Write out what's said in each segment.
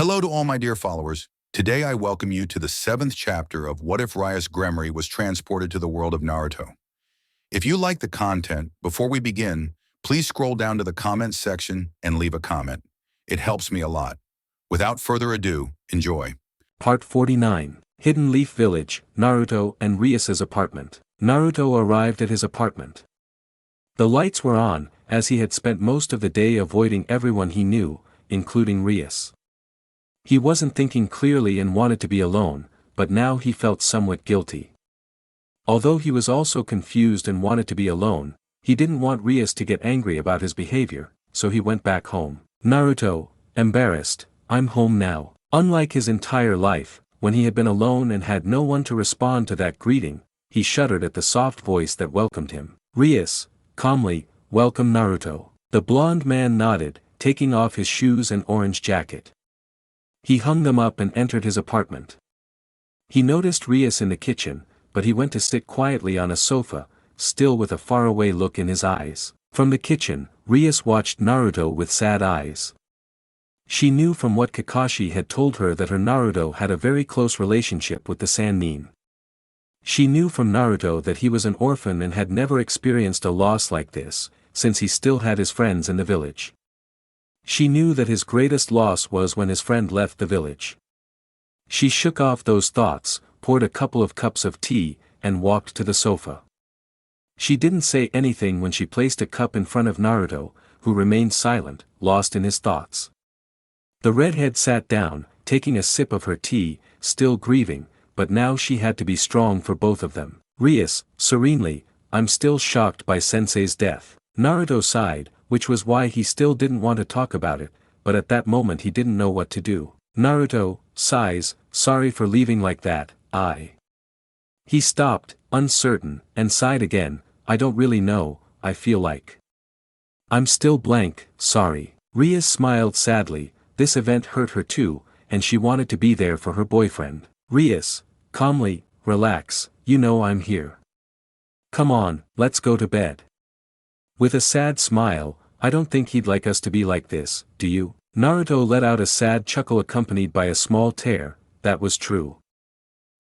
Hello to all my dear followers. Today I welcome you to the 7th chapter of What If RIAS GREMORY was transported to the world of Naruto. If you like the content, before we begin, please scroll down to the comments section and leave a comment. It helps me a lot. Without further ado, enjoy. Part 49, Hidden Leaf Village, Naruto and RIAS's apartment. Naruto arrived at his apartment. The lights were on, as he had spent most of the day avoiding everyone he knew, including RIAS. He wasn't thinking clearly and wanted to be alone, but now he felt somewhat guilty. Although he was also confused and wanted to be alone, he didn't want RIAS to get angry about his behavior, so he went back home. Naruto, embarrassed, I'm home now. Unlike his entire life, when he had been alone and had no one to respond to that greeting, he shuddered at the soft voice that welcomed him. RIAS, calmly, welcome Naruto. The blond man nodded, taking off his shoes and orange jacket. He hung them up and entered his apartment. He noticed RIAS in the kitchen, but he went to sit quietly on a sofa, still with a faraway look in his eyes. From the kitchen, RIAS watched Naruto with sad eyes. She knew from what Kakashi had told her that her Naruto had a very close relationship with the Sannin. She knew from Naruto that he was an orphan and had never experienced a loss like this, since he still had his friends in the village. She knew that his greatest loss was when his friend left the village. She shook off those thoughts, poured a couple of cups of tea, and walked to the sofa. She didn't say anything when she placed a cup in front of Naruto, who remained silent, lost in his thoughts. The redhead sat down, taking a sip of her tea, still grieving, but now she had to be strong for both of them. RIAS, serenely, I'm still shocked by Sensei's death. Naruto sighed, which was why he still didn't want to talk about it, but at that moment he didn't know what to do. Naruto, sighs, sorry for leaving like that, He stopped, uncertain, and sighed again, I don't really know, I feel like. I'm still blank, sorry. RIAS smiled sadly, this event hurt her too, and she wanted to be there for her boyfriend. RIAS, calmly, relax, you know I'm here. Come on, let's go to bed. With a sad smile, I don't think he'd like us to be like this, do you? Naruto let out a sad chuckle accompanied by a small tear, that was true.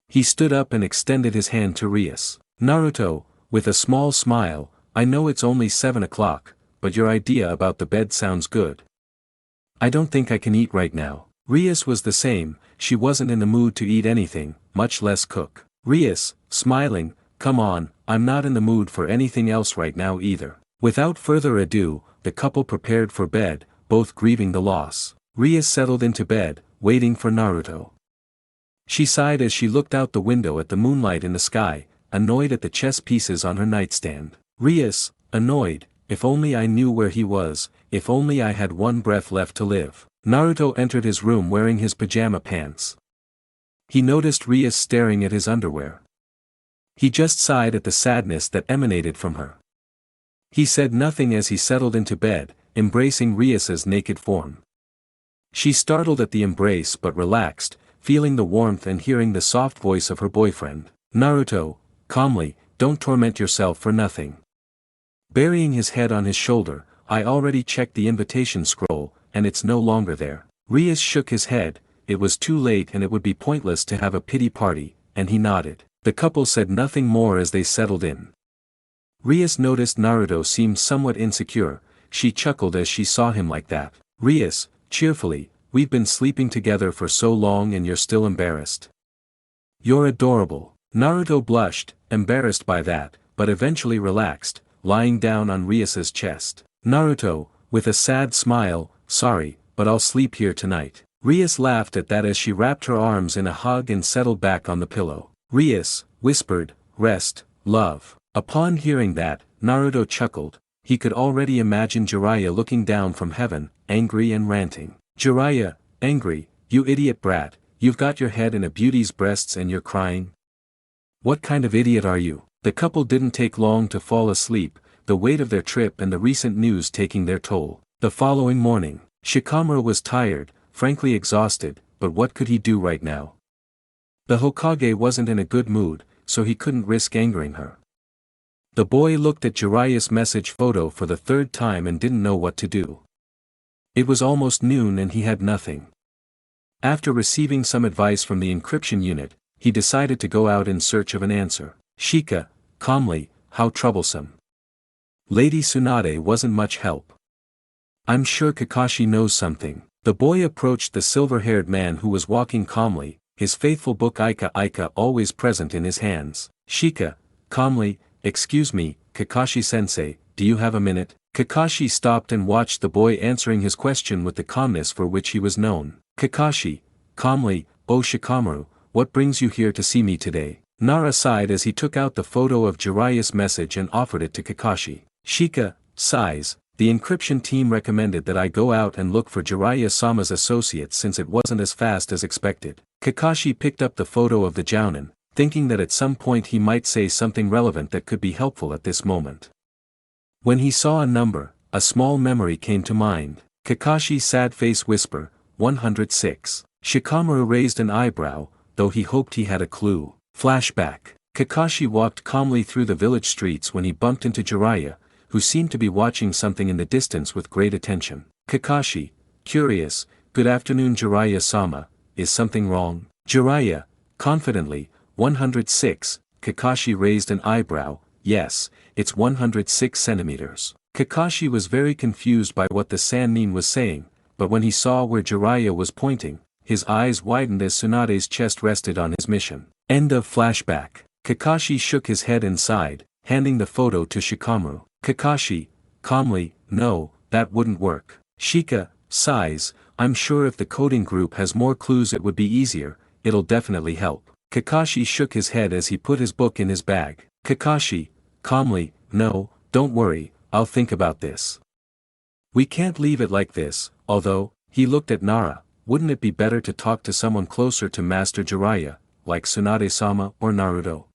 He stood up and extended his hand to RIAS. Naruto, with a small smile, I know it's only 7 o'clock, but your idea about the bed sounds good. I don't think I can eat right now. RIAS was the same, she wasn't in the mood to eat anything, much less cook. RIAS, smiling, come on, I'm not in the mood for anything else right now either. Without further ado, the couple prepared for bed, both grieving the loss. RIAS settled into bed, waiting for Naruto. She sighed as she looked out the window at the moonlight in the sky, annoyed at the chess pieces on her nightstand. RIAS, annoyed, if only I knew where he was, if only I had one breath left to live. Naruto entered his room wearing his pajama pants. He noticed RIAS staring at his underwear. He just sighed at the sadness that emanated from her. He said nothing as he settled into bed, embracing RIAS's naked form. She startled at the embrace but relaxed, feeling the warmth and hearing the soft voice of her boyfriend. Naruto, calmly, don't torment yourself for nothing. Burying his head on his shoulder, I already checked the invitation scroll, and it's no longer there. RIAS shook his head, it was too late and it would be pointless to have a pity party, and he nodded. The couple said nothing more as they settled in. RIAS noticed Naruto seemed somewhat insecure, she chuckled as she saw him like that. RIAS, cheerfully, we've been sleeping together for so long and you're still embarrassed. You're adorable. Naruto blushed, embarrassed by that, but eventually relaxed, lying down on RIAS's chest. Naruto, with a sad smile, sorry, but I'll sleep here tonight. RIAS laughed at that as she wrapped her arms in a hug and settled back on the pillow. RIAS, whispered, rest, love. Upon hearing that, Naruto chuckled, he could already imagine Jiraiya looking down from heaven, angry and ranting. Jiraiya, angry, you idiot brat, you've got your head in a beauty's breasts and you're crying? What kind of idiot are you? The couple didn't take long to fall asleep, the weight of their trip and the recent news taking their toll. The following morning, Shikamaru was tired, frankly exhausted, but what could he do right now? The Hokage wasn't in a good mood, so he couldn't risk angering her. The boy looked at Jiraiya's message photo for the 3rd time and didn't know what to do. It was almost noon and he had nothing. After receiving some advice from the encryption unit, he decided to go out in search of an answer. Shika, calmly, how troublesome. Lady Tsunade wasn't much help. I'm sure Kakashi knows something. The boy approached the silver-haired man who was walking calmly, his faithful book Ika always present in his hands. Shika, calmly, excuse me, Kakashi-sensei, do you have a minute? Kakashi stopped and watched the boy answering his question with the calmness for which he was known. Kakashi, calmly, oh Shikamaru, what brings you here to see me today? Nara sighed as he took out the photo of Jiraiya's message and offered it to Kakashi. Shika, sighs, the encryption team recommended that I go out and look for Jiraiya-sama's associates since it wasn't as fast as expected. Kakashi picked up the photo of the Jounin, thinking that at some point he might say something relevant that could be helpful at this moment. When he saw a number, a small memory came to mind. Kakashi's sad face whisper, 106. Shikamaru raised an eyebrow, though he hoped he had a clue. Flashback. Kakashi walked calmly through the village streets when he bumped into Jiraiya, who seemed to be watching something in the distance with great attention. Kakashi, curious, good afternoon Jiraiya-sama, is something wrong? Jiraiya, confidently, 106, Kakashi raised an eyebrow, yes, it's 106 centimeters. Kakashi was very confused by what the Sannin was saying, but when he saw where Jiraiya was pointing, his eyes widened as Tsunade's chest rested on his mission. End of flashback. Kakashi shook his head and sighed, handing the photo to Shikamaru. Kakashi, calmly, no, that wouldn't work. Shika, sighs, I'm sure if the coding group has more clues it would be easier, it'll definitely help. Kakashi shook his head as he put his book in his bag. Kakashi, calmly, no, don't worry, I'll think about this. We can't leave it like this, although, he looked at Nara, wouldn't it be better to talk to someone closer to Master Jiraiya, like Tsunade-sama or Naruto?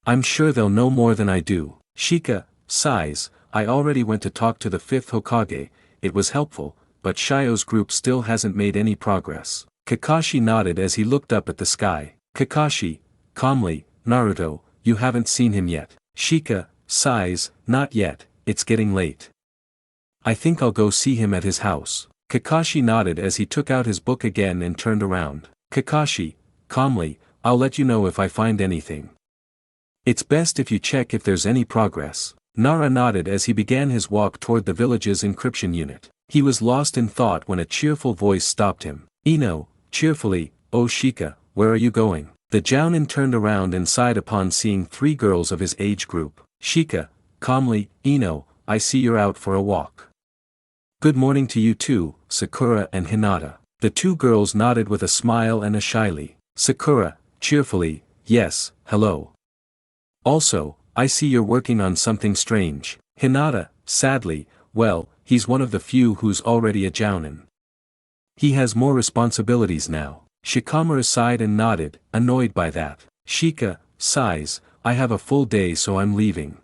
I'm sure they'll know more than I do. Shika, sighs, I already went to talk to the 5th Hokage, it was helpful, but Shio's group still hasn't made any progress. Kakashi nodded as he looked up at the sky. Kakashi, calmly, Naruto, you haven't seen him yet. Shika, sighs, not yet, it's getting late. I think I'll go see him at his house. Kakashi nodded as he took out his book again and turned around. Kakashi, calmly, I'll let you know if I find anything. It's best if you check if there's any progress. Nara nodded as he began his walk toward the village's encryption unit. He was lost in thought when a cheerful voice stopped him. Ino, cheerfully, oh Shika, where are you going? The Jounin turned around and sighed upon seeing 3 girls of his age group. Shika, calmly, Ino, I see you're out for a walk. Good morning to you too, Sakura and Hinata. The 2 girls nodded with a smile and a shyly. Sakura, cheerfully, yes, hello. Also, I see you're working on something strange. Hinata, sadly, well, he's one of the few who's already a Jounin. He has more responsibilities now. Shikamaru sighed and nodded, annoyed by that. Shika, sighs, I have a full day so I'm leaving.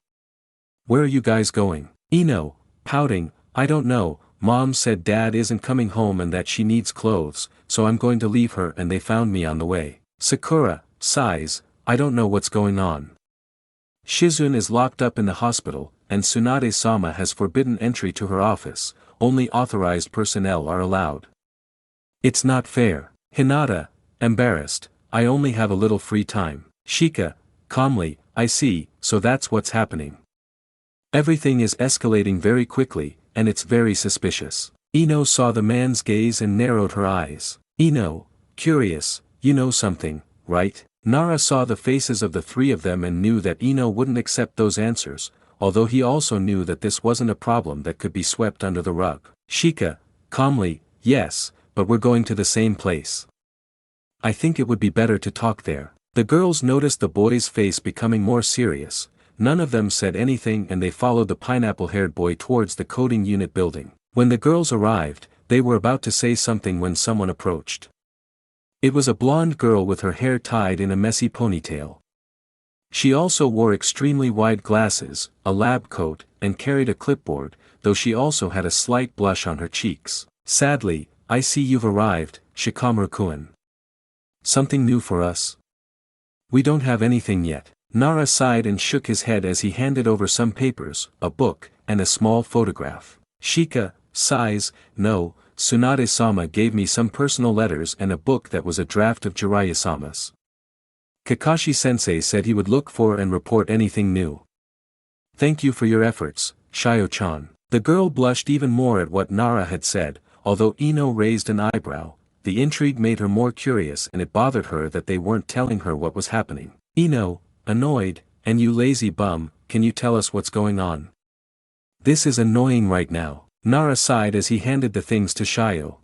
Where are you guys going? Ino, pouting, I don't know, Mom said Dad isn't coming home and that she needs clothes, so I'm going to leave her and they found me on the way. Sakura, sighs, I don't know what's going on. Shizune is locked up in the hospital, and Tsunade-sama has forbidden entry to her office, only authorized personnel are allowed. It's not fair. Hinata, embarrassed, I only have a little free time. Shika, calmly, I see, so that's what's happening. Everything is escalating very quickly, and it's very suspicious. Ino saw the man's gaze and narrowed her eyes. Ino, curious, you know something, right? Nara saw the faces of the 3 of them and knew that Ino wouldn't accept those answers, although he also knew that this wasn't a problem that could be swept under the rug. Shika, calmly, yes, but we're going to the same place. I think it would be better to talk there. The girls noticed the boy's face becoming more serious, none of them said anything and they followed the pineapple-haired boy towards the coding unit building. When the girls arrived, they were about to say something when someone approached. It was a blonde girl with her hair tied in a messy ponytail. She also wore extremely wide glasses, a lab coat, and carried a clipboard, though she also had a slight blush on her cheeks. Sadly, I see you've arrived, Shikamaru-kun. Something new for us? We don't have anything yet. Nara sighed and shook his head as he handed over some papers, a book, and a small photograph. Shika, sighs, no, Tsunade-sama gave me some personal letters and a book that was a draft of Jiraiya-sama's. Kakashi-sensei said he would look for and report anything new. Thank you for your efforts, Shio-chan. The girl blushed even more at what Nara had said, although Ino raised an eyebrow. The intrigue made her more curious and it bothered her that they weren't telling her what was happening. Ino, annoyed, and you lazy bum, can you tell us what's going on? This is annoying right now. Nara sighed as he handed the things to Shio.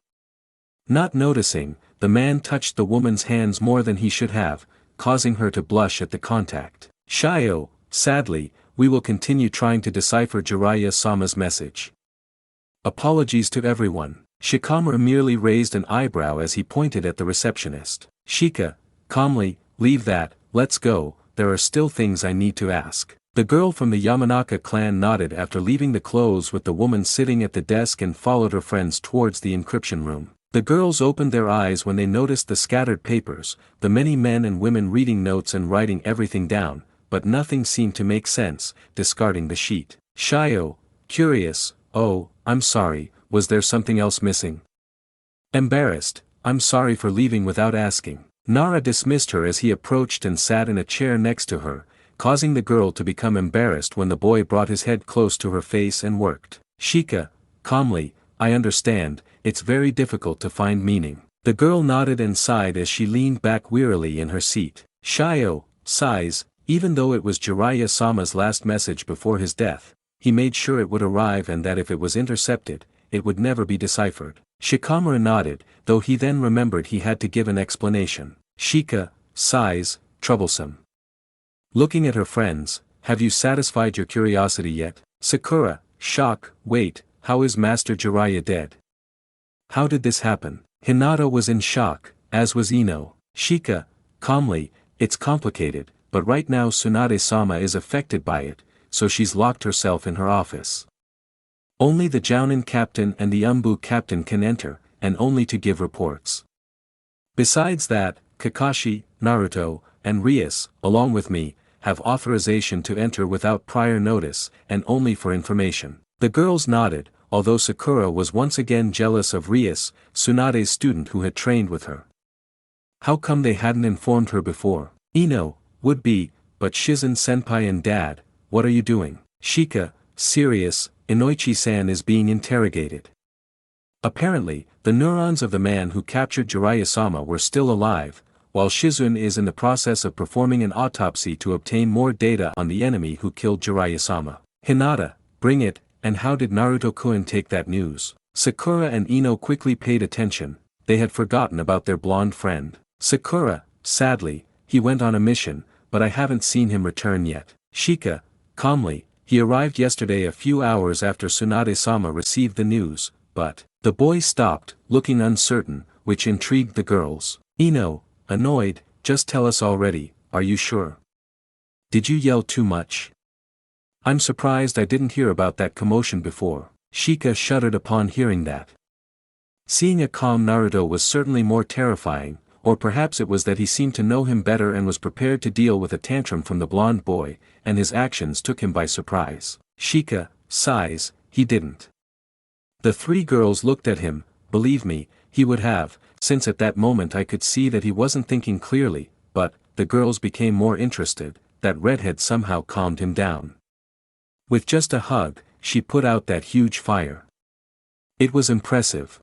Not noticing, the man touched the woman's hands more than he should have, causing her to blush at the contact. Shio, sadly, we will continue trying to decipher Jiraiya-sama's message. Apologies to everyone. Shikamaru merely raised an eyebrow as he pointed at the receptionist. Shika, calmly, leave that, let's go, there are still things I need to ask. The girl from the Yamanaka clan nodded after leaving the clothes with the woman sitting at the desk and followed her friends towards the encryption room. The girls opened their eyes when they noticed the scattered papers, the many men and women reading notes and writing everything down, but nothing seemed to make sense, discarding the sheet. Shio, curious, oh, I'm sorry, was there something else missing? Embarrassed, I'm sorry for leaving without asking. Nara dismissed her as he approached and sat in a chair next to her, causing the girl to become embarrassed when the boy brought his head close to her face and worked. Shika, calmly, I understand, it's very difficult to find meaning. The girl nodded and sighed as she leaned back wearily in her seat. Shio, sighs, even though it was Jiraiya-sama's last message before his death, he made sure it would arrive and that if it was intercepted, it would never be deciphered. Shikamaru nodded, though he then remembered he had to give an explanation. Shika, sighs, troublesome. Looking at her friends, have you satisfied your curiosity yet? Sakura, shock, wait, how is Master Jiraiya dead? How did this happen? Hinata was in shock, as was Ino. Shika, calmly, it's complicated, but right now Tsunade-sama is affected by it, so she's locked herself in her office. Only the Jounin captain and the Umbu captain can enter, and only to give reports. Besides that, Kakashi, Naruto, and RIAS, along with me, have authorization to enter without prior notice, and only for information. The girls nodded, although Sakura was once again jealous of RIAS, Tsunade's student who had trained with her. How come they hadn't informed her before? Ino, would be, but Shizen-senpai and dad, what are you doing? Shika, serious, Inoichi-san is being interrogated. Apparently, the neurons of the man who captured Jiraiya-sama were still alive, while Shizun is in the process of performing an autopsy to obtain more data on the enemy who killed Jiraiya-sama. Hinata, bring it, and how did Naruto-kun take that news? Sakura and Ino quickly paid attention, they had forgotten about their blonde friend. Sakura, sadly, he went on a mission, but I haven't seen him return yet. Shika, calmly, he arrived yesterday a few hours after Tsunade-sama received the news, but, the boy stopped, looking uncertain, which intrigued the girls. Ino, annoyed, just tell us already, are you sure? Did you yell too much? I'm surprised I didn't hear about that commotion before. Shika shuddered upon hearing that. Seeing a calm Naruto was certainly more terrifying, or perhaps it was that he seemed to know him better and was prepared to deal with a tantrum from the blonde boy, and his actions took him by surprise. Shika, sighs, he didn't. The three girls looked at him, believe me, he would have, since at that moment I could see that he wasn't thinking clearly, but, the girls became more interested, that redhead somehow calmed him down. With just a hug, she put out that huge fire. It was impressive.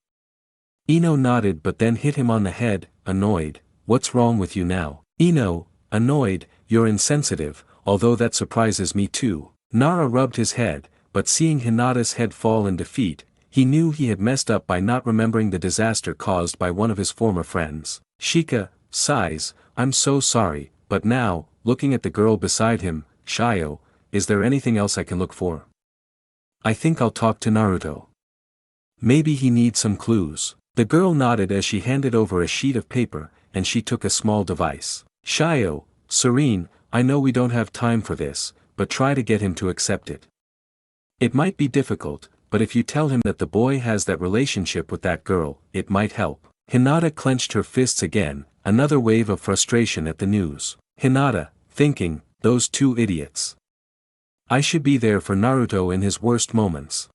Ino nodded but then hit him on the head, annoyed, what's wrong with you now? Ino, annoyed, you're insensitive, although that surprises me too. Nara rubbed his head, but seeing Hinata's head fall in defeat, he knew he had messed up by not remembering the disaster caused by one of his former friends. Shika, sighs, I'm so sorry, but now, looking at the girl beside him, Shio, is there anything else I can look for? I think I'll talk to Naruto. Maybe he needs some clues. The girl nodded as she handed over a sheet of paper, and she took a small device. Shio, serene, I know we don't have time for this, but try to get him to accept it. It might be difficult, but if you tell him that the boy has that relationship with that girl, it might help. Hinata clenched her fists again, another wave of frustration at the news. Hinata, thinking, those two idiots. I should be there for Naruto in his worst moments.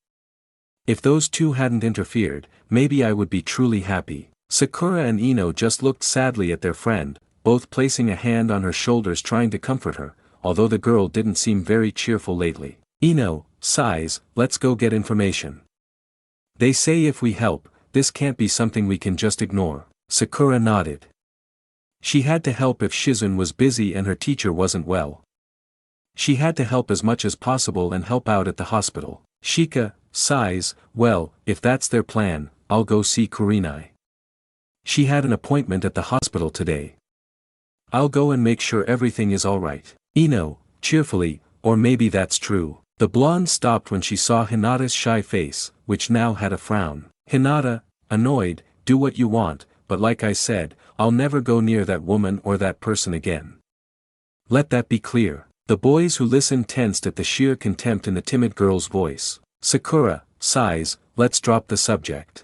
If those two hadn't interfered, maybe I would be truly happy. Sakura and Ino just looked sadly at their friend, both placing a hand on her shoulders trying to comfort her, although the girl didn't seem very cheerful lately. Ino sighs, let's go get information. They say if we help, this can't be something we can just ignore. Sakura nodded. She had to help if Shizune was busy and her teacher wasn't well. She had to help as much as possible and help out at the hospital. Shika sighs, well, if that's their plan, I'll go see Kurenai. She had an appointment at the hospital today. I'll go and make sure everything is alright. Ino, cheerfully, or maybe that's true. The blonde stopped when she saw Hinata's shy face, which now had a frown. Hinata, annoyed, do what you want, but like I said, I'll never go near that woman or that person again. Let that be clear. The boys who listened tensed at the sheer contempt in the timid girl's voice. Sakura sighs, let's drop the subject.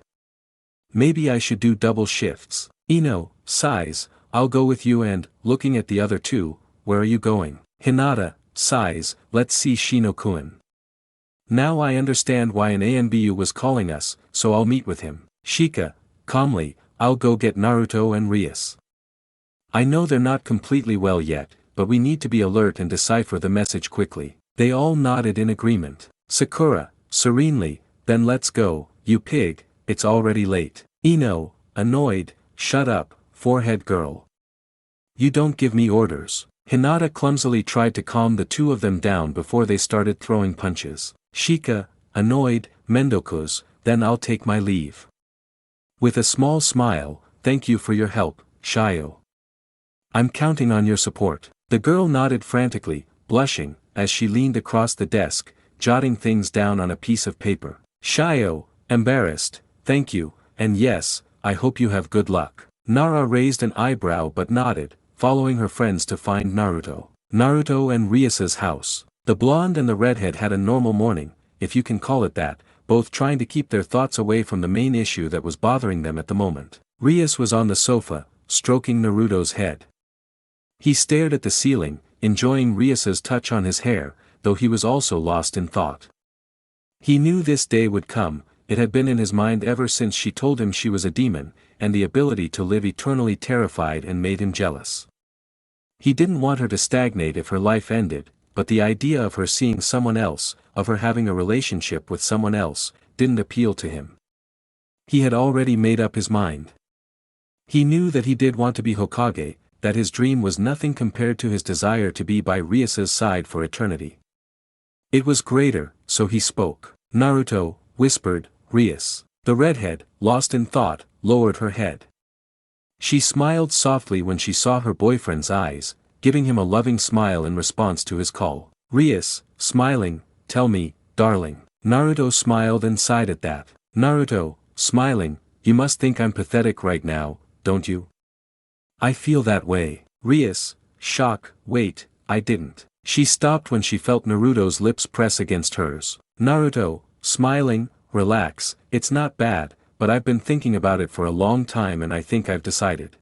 Maybe I should do double shifts. Ino sighs, I'll go with you and, looking at the other two, where are you going? Hinata sighs, let's see Shino-kun. Now I understand why an ANBU was calling us, so I'll meet with him. Shika, calmly, I'll go get Naruto and RIAS. I know they're not completely well yet, but we need to be alert and decipher the message quickly. They all nodded in agreement. Sakura, serenely, then let's go, you pig, it's already late. Ino, annoyed, shut up, forehead girl. You don't give me orders. Hinata clumsily tried to calm the two of them down before they started throwing punches. Shika, annoyed, Mendokus, then I'll take my leave. With a small smile, thank you for your help, Shio. I'm counting on your support. The girl nodded frantically, blushing, as she leaned across the desk, jotting things down on a piece of paper. Shio, embarrassed, thank you, and yes, I hope you have good luck. Nara raised an eyebrow but nodded, following her friends to find Naruto. Naruto and RIAS's house. The blonde and the redhead had a normal morning, if you can call it that, both trying to keep their thoughts away from the main issue that was bothering them at the moment. RIAS was on the sofa, stroking Naruto's head. He stared at the ceiling, enjoying RIAS's touch on his hair, though he was also lost in thought. He knew this day would come, it had been in his mind ever since she told him she was a demon, and the ability to live eternally terrified and made him jealous. He didn't want her to stagnate if her life ended, but the idea of her seeing someone else, of her having a relationship with someone else, didn't appeal to him. He had already made up his mind. He knew that he did want to be Hokage, that his dream was nothing compared to his desire to be by RIAS's side for eternity. It was greater, so he spoke. Naruto, whispered, RIAS. The redhead, lost in thought, lowered her head. She smiled softly when she saw her boyfriend's eyes, giving him a loving smile in response to his call. RIAS, smiling, tell me, darling. Naruto smiled and sighed at that. Naruto, smiling, you must think I'm pathetic right now, don't you? I feel that way. RIAS, shock, wait, I didn't. She stopped when she felt Naruto's lips press against hers. Naruto, smiling, relax, it's not bad, but I've been thinking about it for a long time and I think I've decided.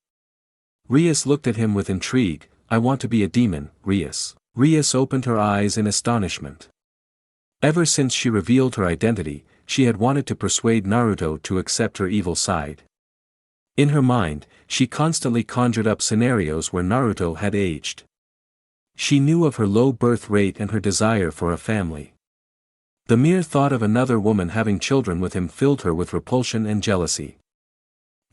RIAS looked at him with intrigue, I want to be a demon, RIAS. RIAS opened her eyes in astonishment. Ever since she revealed her identity, she had wanted to persuade Naruto to accept her evil side. In her mind, she constantly conjured up scenarios where Naruto had aged. She knew of her low birth rate and her desire for a family. The mere thought of another woman having children with him filled her with repulsion and jealousy.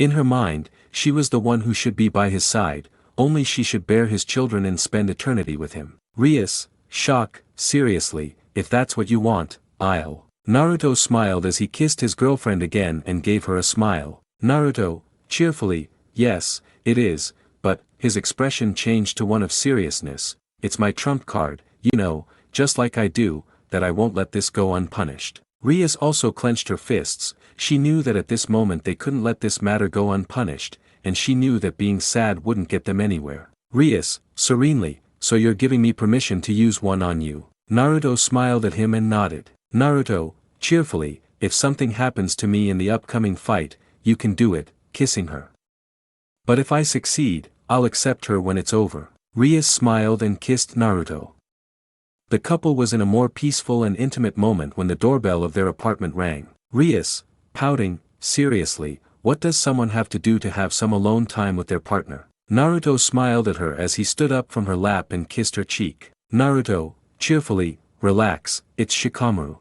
In her mind, she was the one who should be by his side, only she should bear his children and spend eternity with him. RIAS, shock, seriously, if that's what you want, I'll. Naruto smiled as he kissed his girlfriend again and gave her a smile. Naruto, cheerfully, yes, it is, but, his expression changed to one of seriousness, it's my trump card, you know, just like I do, that I won't let this go unpunished. RIAS also clenched her fists, she knew that at this moment they couldn't let this matter go unpunished, and she knew that being sad wouldn't get them anywhere. RIAS, serenely, so you're giving me permission to use one on you. Naruto smiled at him and nodded. Naruto, cheerfully, if something happens to me in the upcoming fight, you can do it, kissing her. But if I succeed, I'll accept her when it's over. RIAS smiled and kissed Naruto. The couple was in a more peaceful and intimate moment when the doorbell of their apartment rang. RIAS, pouting, seriously, what does someone have to do to have some alone time with their partner? Naruto smiled at her as he stood up from her lap and kissed her cheek. Naruto, cheerfully, relax, it's Shikamaru.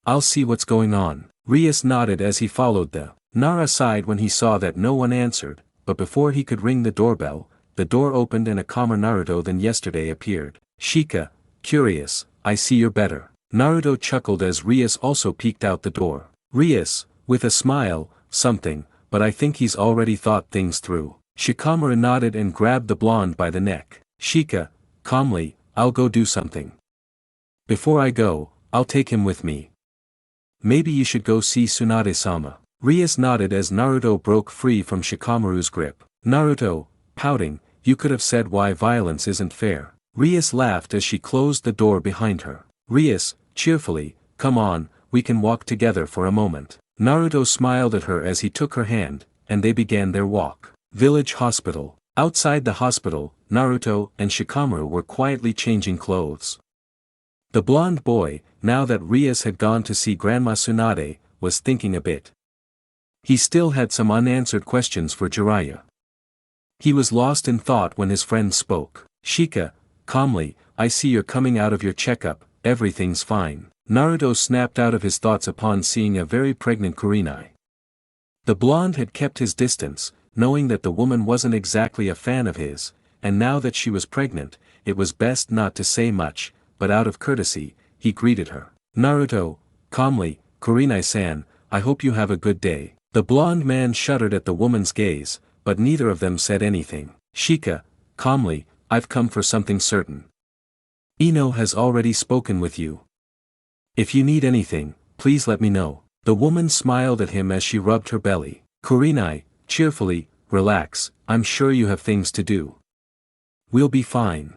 I'll see what's going on. RIAS nodded as he followed them. Nara sighed when he saw that no one answered, but before he could ring the doorbell, the door opened and a calmer Naruto than yesterday appeared. Shika, curious, I see you're better. Naruto chuckled as RIAS also peeked out the door. RIAS, with a smile, something, but I think he's already thought things through. Shikamaru nodded and grabbed the blonde by the neck. Shika, calmly, I'll go do something. Before I go, I'll take him with me. Maybe you should go see Tsunade-sama. RIAS nodded as Naruto broke free from Shikamaru's grip. Naruto, pouting, you could have said why violence isn't fair. RIAS laughed as she closed the door behind her. RIAS, cheerfully, come on, we can walk together for a moment. Naruto smiled at her as he took her hand, and they began their walk. Village Hospital. Outside the hospital, Naruto and Shikamaru were quietly changing clothes. The blonde boy, now that RIAS had gone to see Grandma Tsunade, was thinking a bit. He still had some unanswered questions for Jiraiya. He was lost in thought when his friend spoke. Shika, calmly, I see you're coming out of your checkup, everything's fine. Naruto snapped out of his thoughts upon seeing a very pregnant Kurenai. The blonde had kept his distance, knowing that the woman wasn't exactly a fan of his, and now that she was pregnant, it was best not to say much, but out of courtesy, he greeted her. Naruto, calmly, Kurenai-san, I hope you have a good day. The blonde man shuddered at the woman's gaze, but neither of them said anything. Shika, calmly, I've come for something certain. Ino has already spoken with you. If you need anything, please let me know. The woman smiled at him as she rubbed her belly. Kurenai, cheerfully, relax, I'm sure you have things to do. We'll be fine.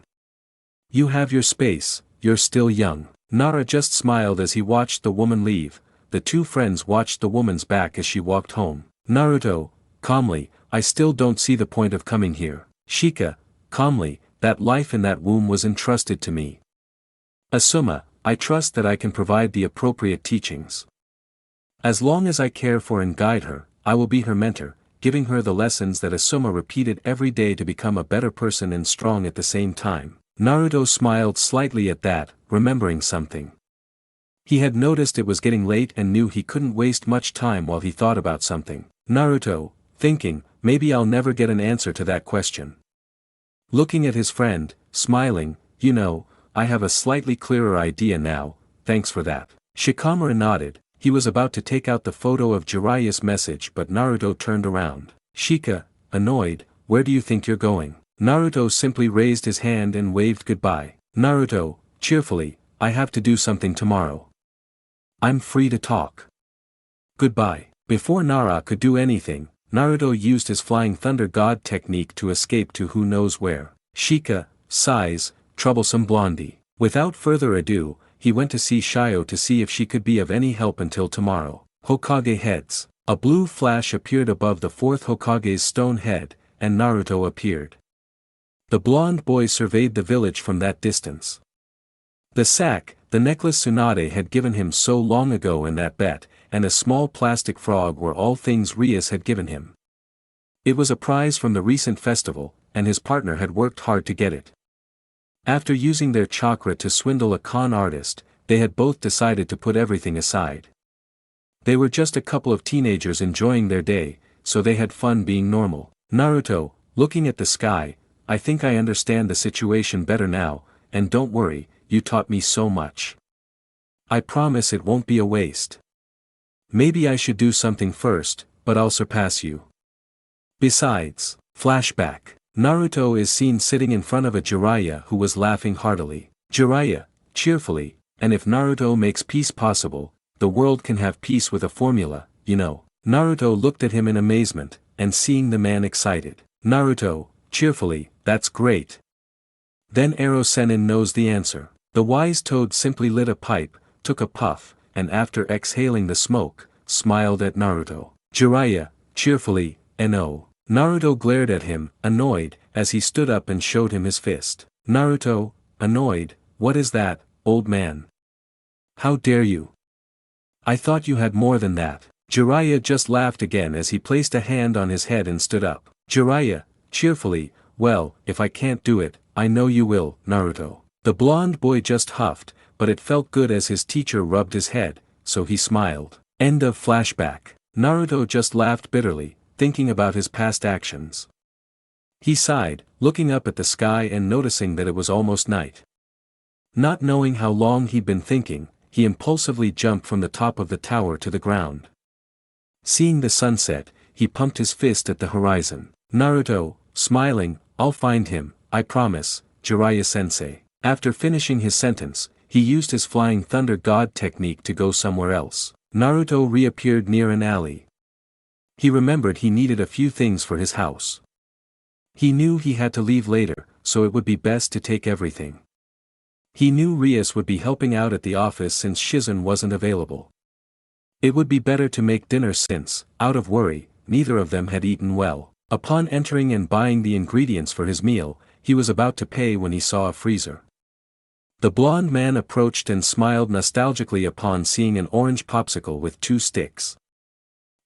You have your space, you're still young. Nara just smiled as he watched the woman leave. The two friends watched the woman's back as she walked home. Naruto, calmly, I still don't see the point of coming here. Shika, calmly, that life in that womb was entrusted to me. Asuma, I trust that I can provide the appropriate teachings. As long as I care for and guide her, I will be her mentor, giving her the lessons that Asuma repeated every day to become a better person and strong at the same time. Naruto smiled slightly at that, remembering something. He had noticed it was getting late and knew he couldn't waste much time while he thought about something. Naruto, thinking, maybe I'll never get an answer to that question. Looking at his friend, smiling, you know, I have a slightly clearer idea now, thanks for that. Shikamaru nodded, he was about to take out the photo of Jiraiya's message but Naruto turned around. Shika, annoyed, where do you think you're going? Naruto simply raised his hand and waved goodbye. Naruto, cheerfully, I have to do something tomorrow. I'm free to talk. Goodbye. Before Nara could do anything, Naruto used his Flying Thunder God technique to escape to who knows where. Shika, sighs, troublesome blondie. Without further ado, he went to see Shio to see if she could be of any help until tomorrow. Hokage heads. A blue flash appeared above the fourth Hokage's stone head, and Naruto appeared. The blonde boy surveyed the village from that distance. The sack, the necklace Tsunade had given him so long ago and that bet, and a small plastic frog were all things RIAS had given him. It was a prize from the recent festival, and his partner had worked hard to get it. After using their chakra to swindle a con artist, they had both decided to put everything aside. They were just a couple of teenagers enjoying their day, so they had fun being normal. Naruto, looking at the sky, I think I understand the situation better now, and don't worry, you taught me so much. I promise it won't be a waste. Maybe I should do something first, but I'll surpass you. Besides, flashback. Naruto is seen sitting in front of a Jiraiya who was laughing heartily. Jiraiya, cheerfully, and if Naruto makes peace possible, the world can have peace with a formula, you know. Naruto looked at him in amazement, and seeing the man excited. Naruto, cheerfully, that's great. Then Ero Sennin knows the answer. The wise toad simply lit a pipe, took a puff, and after exhaling the smoke, smiled at Naruto. Jiraiya, cheerfully, no. Naruto glared at him, annoyed, as he stood up and showed him his fist. Naruto, annoyed, what is that, old man? How dare you? I thought you had more than that. Jiraiya just laughed again as he placed a hand on his head and stood up. Jiraiya, cheerfully, well, if I can't do it, I know you will, Naruto. The blonde boy just huffed, but it felt good as his teacher rubbed his head, so he smiled. End of flashback. Naruto just laughed bitterly, thinking about his past actions. He sighed, looking up at the sky and noticing that it was almost night. Not knowing how long he'd been thinking, he impulsively jumped from the top of the tower to the ground. Seeing the sunset, he pumped his fist at the horizon. Naruto, smiling, I'll find him, I promise, Jiraiya-sensei. After finishing his sentence, he used his flying thunder god technique to go somewhere else. Naruto reappeared near an alley. He remembered he needed a few things for his house. He knew he had to leave later, so it would be best to take everything. He knew RIAS would be helping out at the office since Shizen wasn't available. It would be better to make dinner since, out of worry, neither of them had eaten well. Upon entering and buying the ingredients for his meal, he was about to pay when he saw a freezer. The blonde man approached and smiled nostalgically upon seeing an orange popsicle with 2 sticks.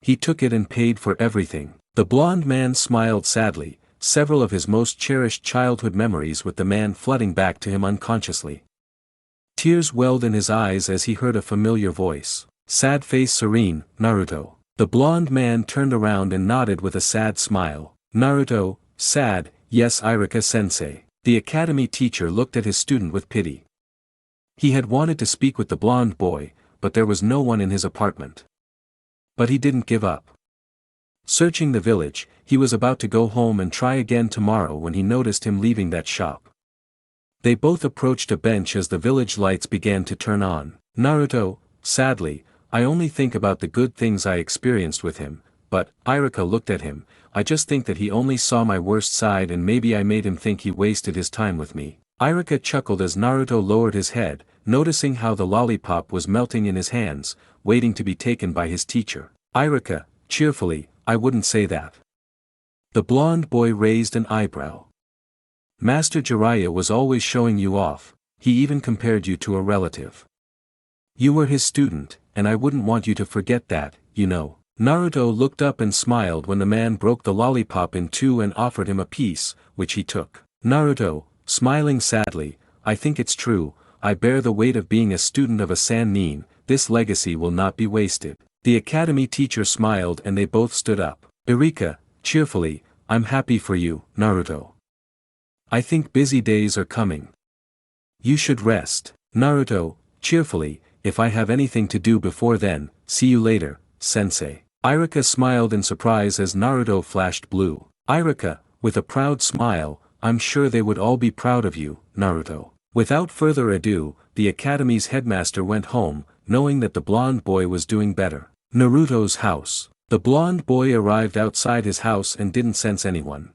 He took it and paid for everything. The blonde man smiled sadly, several of his most cherished childhood memories with the man flooding back to him unconsciously. Tears welled in his eyes as he heard a familiar voice. Sad face serene, Naruto. The blonde man turned around and nodded with a sad smile. Naruto, sad, yes Irika-sensei. The academy teacher looked at his student with pity. He had wanted to speak with the blonde boy, but there was no one in his apartment. But he didn't give up. Searching the village, he was about to go home and try again tomorrow when he noticed him leaving that shop. They both approached a bench as the village lights began to turn on. Naruto, sadly, I only think about the good things I experienced with him, but, Irika looked at him, I just think that he only saw my worst side and maybe I made him think he wasted his time with me. Irika chuckled as Naruto lowered his head, noticing how the lollipop was melting in his hands, waiting to be taken by his teacher. Irika, cheerfully, I wouldn't say that. The blonde boy raised an eyebrow. Master Jiraiya was always showing you off, he even compared you to a relative. You were his student, and I wouldn't want you to forget that, you know. Naruto looked up and smiled when the man broke the lollipop in 2 and offered him a piece, which he took. Naruto, smiling sadly, I think it's true, I bear the weight of being a student of a Sannin, this legacy will not be wasted. The academy teacher smiled and they both stood up. Irika, cheerfully, I'm happy for you, Naruto. I think busy days are coming. You should rest. Naruto, cheerfully, if I have anything to do before then, see you later, sensei. Irika smiled in surprise as Naruto flashed blue. Irika, with a proud smile, I'm sure they would all be proud of you, Naruto. Without further ado, the academy's headmaster went home, knowing that the blonde boy was doing better. Naruto's house. The blonde boy arrived outside his house and didn't sense anyone.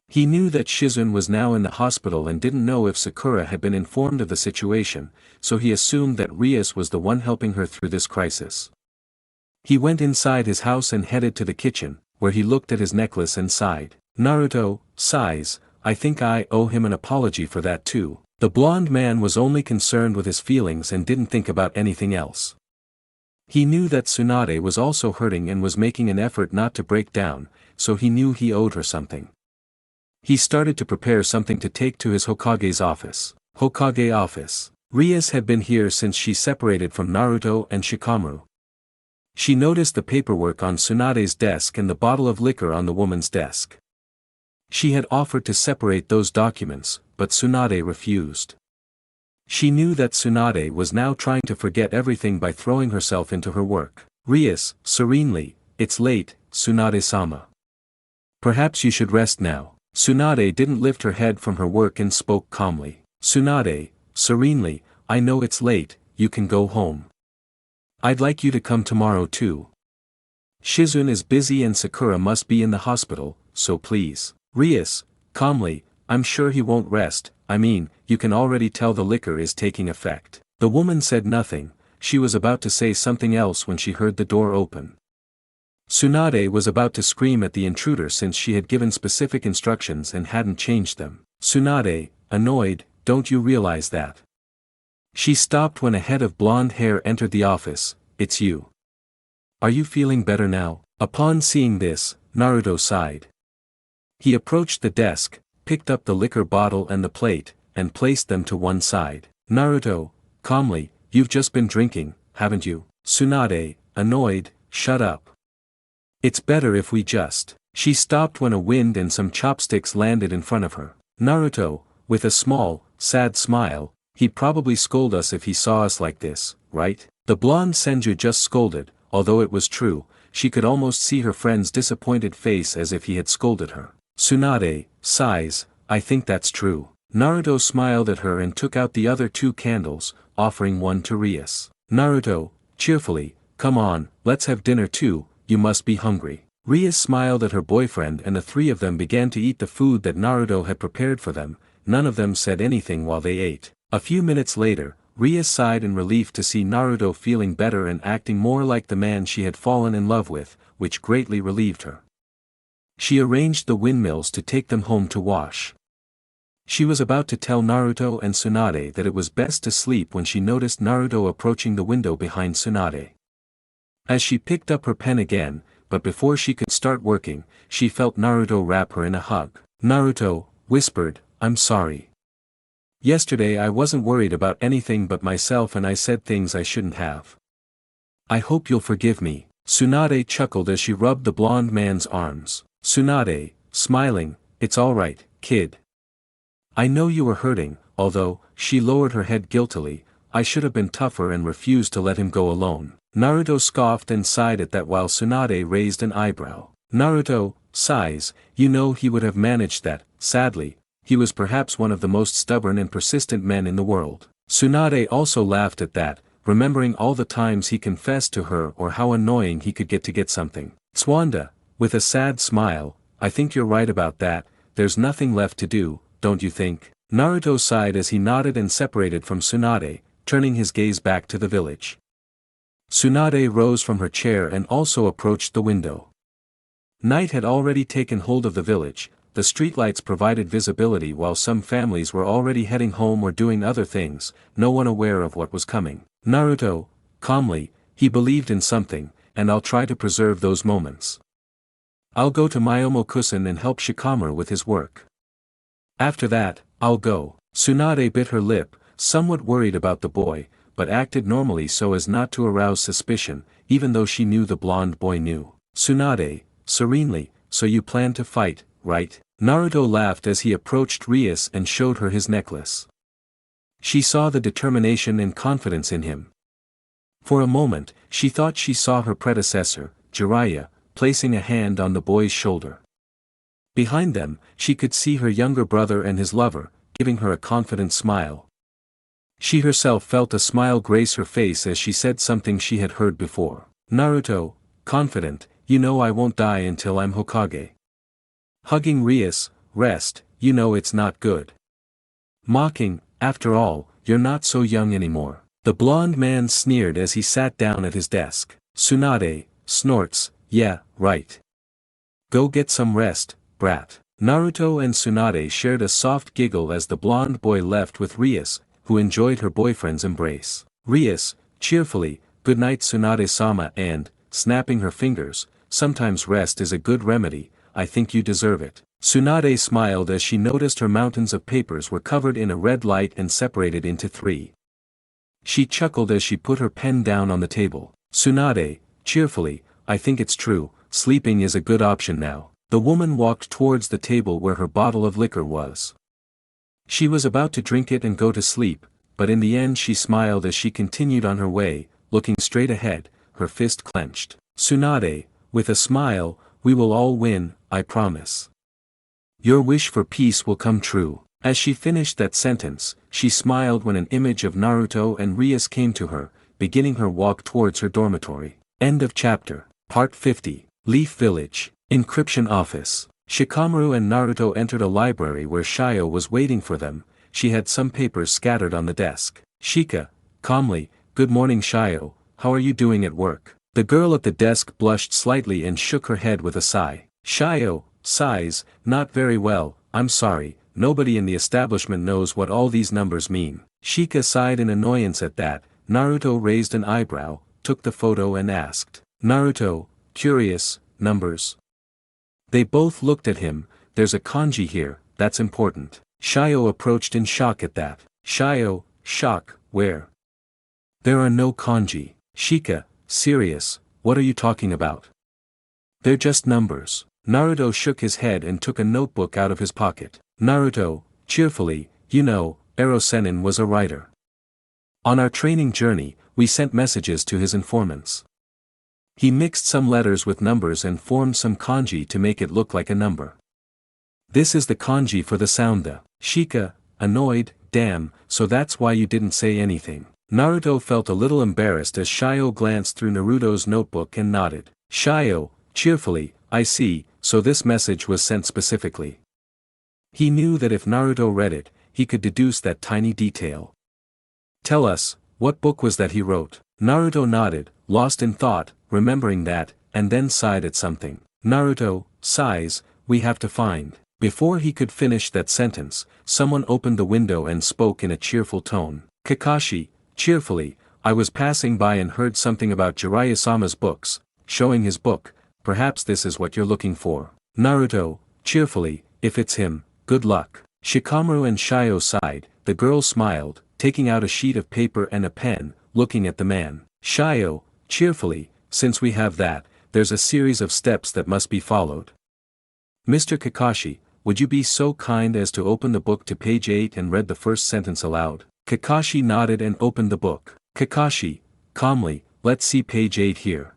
He knew that Shizen was now in the hospital and didn't know if Sakura had been informed of the situation, so he assumed that RIAS was the one helping her through this crisis. He went inside his house and headed to the kitchen, where he looked at his necklace and sighed. Naruto, sighs, I think I owe him an apology for that too. The blonde man was only concerned with his feelings and didn't think about anything else. He knew that Tsunade was also hurting and was making an effort not to break down, so he knew he owed her something. He started to prepare something to take to his Hokage's office. Hokage office. RIAS had been here since she separated from Naruto and Shikamaru. She noticed the paperwork on Tsunade's desk and the bottle of liquor on the woman's desk. She had offered to separate those documents, but Tsunade refused. She knew that Tsunade was now trying to forget everything by throwing herself into her work. RIAS, serenely, it's late, Tsunade-sama. Perhaps you should rest now. Tsunade didn't lift her head from her work and spoke calmly. Tsunade, serenely, I know it's late, you can go home. I'd like you to come tomorrow too. Shizen is busy and Sakura must be in the hospital, so please. RIAS, calmly, I'm sure he won't rest, I mean, you can already tell the liquor is taking effect. The woman said nothing, she was about to say something else when she heard the door open. Tsunade was about to scream at the intruder since she had given specific instructions and hadn't changed them. Tsunade, annoyed, don't you realize that? She stopped when a head of blonde hair entered the office. it's you. Are you feeling better now? Upon seeing this, Naruto sighed. He approached the desk, picked up the liquor bottle and the plate, and placed them to one side. Naruto, calmly, you've just been drinking, haven't you? Tsunade, annoyed, shut up. It's better if we just. She stopped when a wind and some chopsticks landed in front of her. Naruto, with a small, sad smile, he'd probably scold us if he saw us like this, right? The blonde Senju just scolded, although it was true, she could almost see her friend's disappointed face as if he had scolded her. Tsunade, sighs, I think that's true. Naruto smiled at her and took out the other 2 candles, offering one to RIAS. Naruto, cheerfully, come on, let's have dinner too, you must be hungry. RIAS smiled at her boyfriend and the 3 of them began to eat the food that Naruto had prepared for them. None of them said anything while they ate. A few minutes later, RIAS sighed in relief to see Naruto feeling better and acting more like the man she had fallen in love with, which greatly relieved her. She arranged the windmills to take them home to wash. She was about to tell Naruto and Tsunade that it was best to sleep when she noticed Naruto approaching the window behind Tsunade. As she picked up her pen again, but before she could start working, she felt Naruto wrap her in a hug. Naruto whispered, I'm sorry. Yesterday I wasn't worried about anything but myself and I said things I shouldn't have. I hope you'll forgive me. Tsunade chuckled as she rubbed the blonde man's arms. Tsunade, smiling, it's alright, kid. I know you were hurting, although, she lowered her head guiltily, I should have been tougher and refused to let him go alone. Naruto scoffed and sighed at that while Tsunade raised an eyebrow. Naruto, sighs, you know he would have managed that, sadly, he was perhaps one of the most stubborn and persistent men in the world. Tsunade also laughed at that, remembering all the times he confessed to her or how annoying he could get something. Tsuanda, with a sad smile, I think you're right about that, there's nothing left to do, don't you think? Naruto sighed as he nodded and separated from Tsunade, turning his gaze back to the village. Tsunade rose from her chair and also approached the window. Night had already taken hold of the village, the streetlights provided visibility while some families were already heading home or doing other things, no one aware of what was coming. Naruto, calmly, he believed in something, and I'll try to preserve those moments. I'll go to Myomo-kusen and help Shikamaru with his work. After that, I'll go. Tsunade bit her lip, somewhat worried about the boy, but acted normally so as not to arouse suspicion, even though she knew the blonde boy knew. Tsunade, serenely, so you plan to fight, right? Naruto laughed as he approached RIAS and showed her his necklace. She saw the determination and confidence in him. For a moment, she thought she saw her predecessor, Jiraiya, placing a hand on the boy's shoulder. Behind them, she could see her younger brother and his lover, giving her a confident smile. She herself felt a smile grace her face as she said something she had heard before. Naruto, confident, you know I won't die until I'm Hokage. Hugging RIAS, rest, you know it's not good. Mocking, after all, you're not so young anymore. The blonde man sneered as he sat down at his desk. Tsunade, snorts, yeah, right. Go get some rest, brat. Naruto and Tsunade shared a soft giggle as the blonde boy left with RIAS, who enjoyed her boyfriend's embrace. RIAS, cheerfully, good night Tsunade-sama and, snapping her fingers, sometimes rest is a good remedy, I think you deserve it. Tsunade smiled as she noticed her mountains of papers were covered in a red light and separated into 3. She chuckled as she put her pen down on the table. Tsunade, cheerfully, I think it's true, sleeping is a good option now. The woman walked towards the table where her bottle of liquor was. She was about to drink it and go to sleep, but in the end she smiled as she continued on her way, looking straight ahead, her fist clenched. Tsunade, with a smile, we will all win, I promise. Your wish for peace will come true. As she finished that sentence, she smiled when an image of Naruto and RIAS came to her, beginning her walk towards her dormitory. End of chapter. Part 50. Leaf Village. Encryption Office. Shikamaru and Naruto entered a library where Shio was waiting for them. She had some papers scattered on the desk. Shika, calmly, good morning Shio, how are you doing at work? The girl at the desk blushed slightly and shook her head with a sigh. Shio, sighs, not very well, I'm sorry, nobody in the establishment knows what all these numbers mean. Shika sighed in annoyance at that. Naruto raised an eyebrow, took the photo and asked. Naruto, curious, numbers. They both looked at him. There's a kanji here, that's important. Shio approached in shock at that. Shio, shock, where? There are no kanji. Shika, serious, what are you talking about? They're just numbers. Naruto shook his head and took a notebook out of his pocket. Naruto, cheerfully, you know, Ero-Sennin was a writer. On our training journey, we sent messages to his informants. He mixed some letters with numbers and formed some kanji to make it look like a number. This is the kanji for the sound the. Shika, annoyed, damn, so that's why you didn't say anything. Naruto felt a little embarrassed as Shio glanced through Naruto's notebook and nodded. Shio, cheerfully, I see, so this message was sent specifically. He knew that if Naruto read it, he could deduce that tiny detail. Tell us, what book was that he wrote? Naruto nodded, lost in thought, remembering that, and then sighed at something. Naruto, sighs, we have to find. Before he could finish that sentence, someone opened the window and spoke in a cheerful tone. Kakashi, cheerfully, I was passing by and heard something about Jiraiya-sama's books, showing his book, perhaps this is what you're looking for. Naruto, cheerfully, if it's him, good luck. Shikamaru and Shio sighed, the girl smiled, taking out a sheet of paper and a pen, looking at the man. Shio, cheerfully, since we have that, there's a series of steps that must be followed. Mr. Kakashi, would you be so kind as to open the book to page 8 and read the first sentence aloud? Kakashi nodded and opened the book. Kakashi, calmly, let's see page 8 here.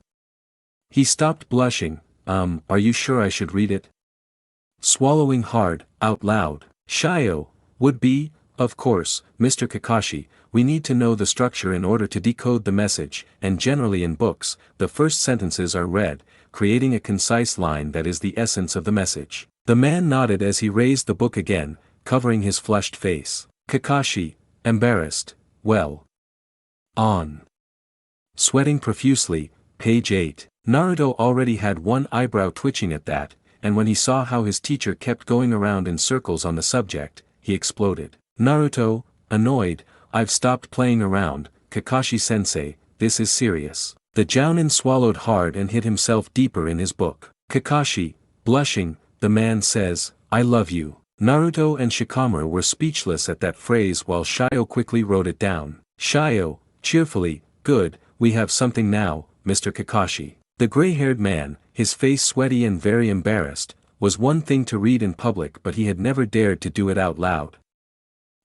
He stopped blushing, are you sure I should read it? Swallowing hard, out loud. Shio, would be, of course, Mr. Kakashi, we need to know the structure in order to decode the message, and generally in books, the first sentences are read, creating a concise line that is the essence of the message. The man nodded as he raised the book again, covering his flushed face. Kakashi, embarrassed, well. On. Sweating profusely, page 8. Naruto already had one eyebrow twitching at that, and when he saw how his teacher kept going around in circles on the subject, he exploded. Naruto, annoyed, I've stopped playing around, Kakashi-sensei, this is serious. The Jounin swallowed hard and hid himself deeper in his book. Kakashi, blushing, the man says, I love you. Naruto and Shikamaru were speechless at that phrase while Shio quickly wrote it down. Shio, cheerfully, good, we have something now, Mr. Kakashi. The gray-haired man, his face sweaty and very embarrassed, was one thing to read in public but he had never dared to do it out loud.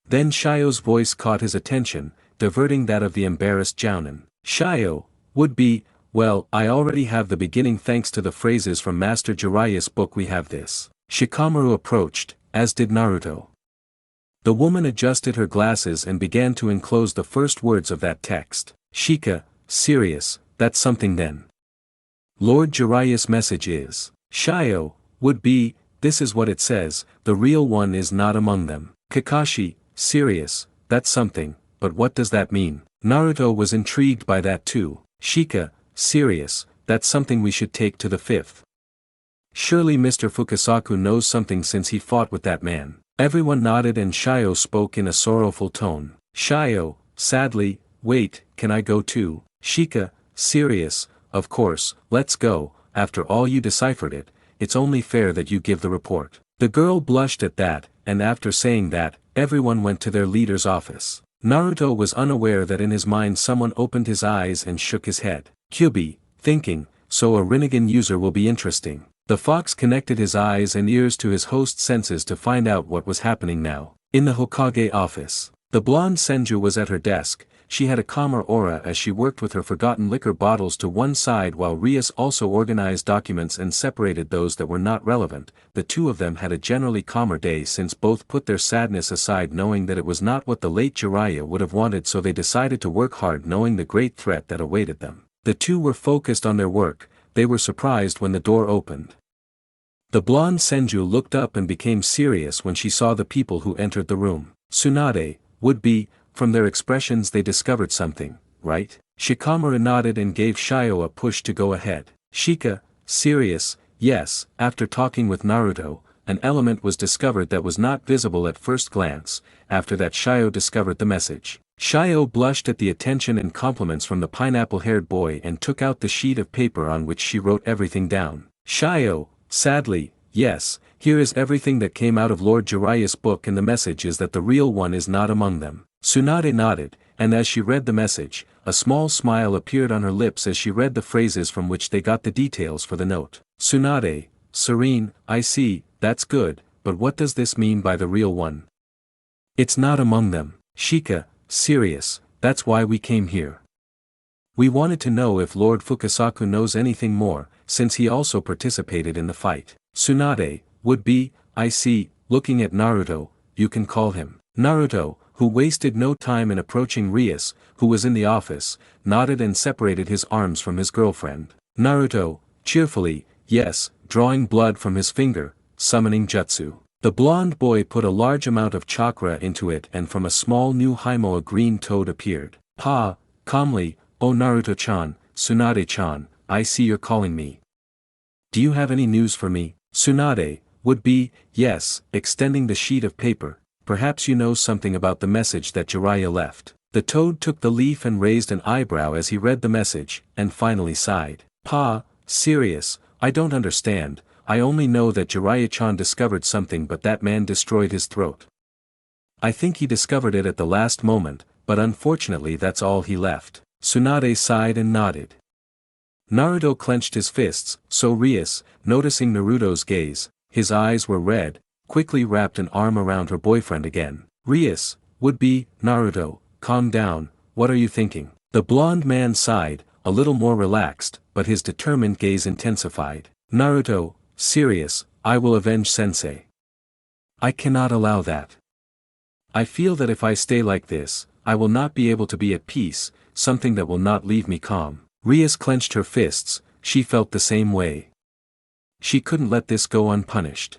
Then Shio's voice caught his attention, diverting that of the embarrassed Jounin. Shio, would be, well, I already have the beginning thanks to the phrases from Master Jiraiya's book we have this. Shikamaru approached, as did Naruto. The woman adjusted her glasses and began to enclose the first words of that text. Shika, serious, that's something then. Lord Jiraiya's message is. Shio, would be, this is what it says, the real one is not among them. Kakashi, serious, that's something, but what does that mean? Naruto was intrigued by that too. Shika, serious, that's something we should take to the 5th. Surely Mr. Fukasaku knows something since he fought with that man. Everyone nodded and Shio spoke in a sorrowful tone. Shio, sadly, wait, can I go too? Shika, serious, of course, let's go, after all you deciphered it, it's only fair that you give the report. The girl blushed at that, and after saying that, everyone went to their leader's office. Naruto was unaware that in his mind someone opened his eyes and shook his head. Kyubi, thinking, so a Rinnegan user will be interesting. The fox connected his eyes and ears to his host's senses to find out what was happening now. In the Hokage office, the blonde Senju was at her desk. She had a calmer aura as she worked with her forgotten liquor bottles to one side while RIAS also organized documents and separated those that were not relevant. The two of them had a generally calmer day since both put their sadness aside knowing that it was not what the late Jiraiya would have wanted, so they decided to work hard knowing the great threat that awaited them. The two were focused on their work. They were surprised when the door opened. The blonde Senju looked up and became serious when she saw the people who entered the room. Tsunade, would be, from their expressions they discovered something, right? Shikamaru nodded and gave Shio a push to go ahead. Shika, serious, yes, after talking with Naruto, an element was discovered that was not visible at first glance. After that Shio discovered the message. Shio blushed at the attention and compliments from the pineapple-haired boy and took out the sheet of paper on which she wrote everything down. Shio, sadly, yes, here is everything that came out of Lord Jiraiya's book, and the message is that the real one is not among them. Tsunade nodded, and as she read the message, a small smile appeared on her lips as she read the phrases from which they got the details for the note. Tsunade, serene, I see, that's good, but what does this mean by the real one? It's not among them. Shika, serious, that's why we came here. We wanted to know if Lord Fukasaku knows anything more, since he also participated in the fight. Tsunade, would be, I see, looking at Naruto, you can call him. Naruto, who wasted no time in approaching RIAS, who was in the office, nodded and separated his arms from his girlfriend. Naruto, cheerfully, yes, drawing blood from his finger, summoning jutsu. The blonde boy put a large amount of chakra into it, and from a small new Himo a green toad appeared. Pa, calmly, oh Naruto-chan, Tsunade-chan, I see you're calling me. Do you have any news for me? Tsunade, would be, yes, extending the sheet of paper, perhaps you know something about the message that Jiraiya left. The toad took the leaf and raised an eyebrow as he read the message, and finally sighed. Pa, serious, I don't understand. I only know that Jiraiya-chan discovered something, but that man destroyed his throat. I think he discovered it at the last moment, but unfortunately that's all he left. Tsunade sighed and nodded. Naruto clenched his fists, so RIAS, noticing Naruto's gaze, his eyes were red, quickly wrapped an arm around her boyfriend again. RIAS, would be, Naruto, calm down, what are you thinking? The blonde man sighed, a little more relaxed, but his determined gaze intensified. Naruto, serious, I will avenge sensei. I cannot allow that. I feel that if I stay like this, I will not be able to be at peace, something that will not leave me calm. RIAS clenched her fists, she felt the same way. She couldn't let this go unpunished.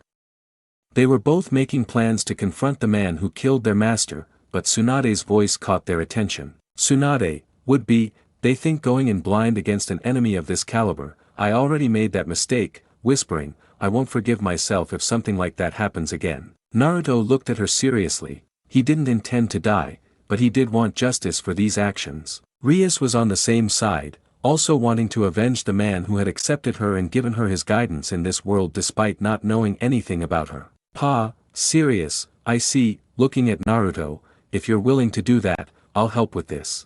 They were both making plans to confront the man who killed their master, but Tsunade's voice caught their attention. Tsunade, would be, they think going in blind against an enemy of this caliber, I already made that mistake, whispering, I won't forgive myself if something like that happens again. Naruto looked at her seriously, he didn't intend to die, but he did want justice for these actions. RIAS was on the same side, also wanting to avenge the man who had accepted her and given her his guidance in this world despite not knowing anything about her. Pa, serious, I see, looking at Naruto, if you're willing to do that, I'll help with this.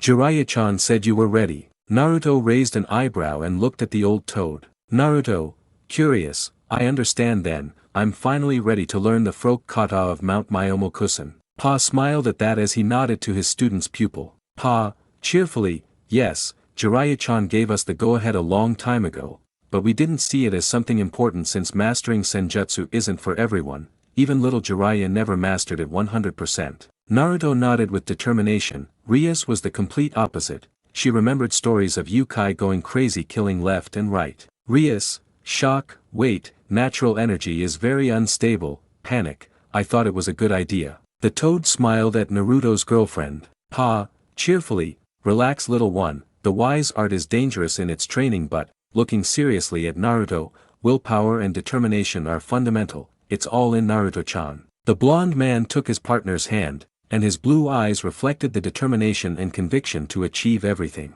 Jiraiya-chan said you were ready. Naruto raised an eyebrow and looked at the old toad. Naruto, curious, I understand then, I'm finally ready to learn the Froke Kata of Mount Myomo-kusen. Pa smiled at that as he nodded to his student's pupil. Pa, cheerfully, yes, Jiraiya-chan gave us the go-ahead a long time ago, but we didn't see it as something important since mastering senjutsu isn't for everyone, even little Jiraiya never mastered it 100%. Naruto nodded with determination. RIAS was the complete opposite, she remembered stories of yokai going crazy killing left and right. RIAS, shock, wait, natural energy is very unstable, panic, I thought it was a good idea. The toad smiled at Naruto's girlfriend. Pa, cheerfully, relax little one, the wise art is dangerous in its training but, looking seriously at Naruto, willpower and determination are fundamental, it's all in Naruto-chan. The blonde man took his partner's hand, and his blue eyes reflected the determination and conviction to achieve everything.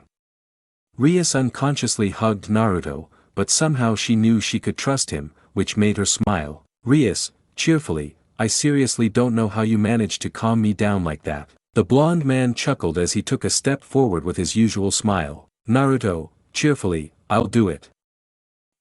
RIAS unconsciously hugged Naruto, but somehow she knew she could trust him, which made her smile. RIAS, cheerfully, I seriously don't know how you managed to calm me down like that. The blonde man chuckled as he took a step forward with his usual smile. Naruto, cheerfully, I'll do it.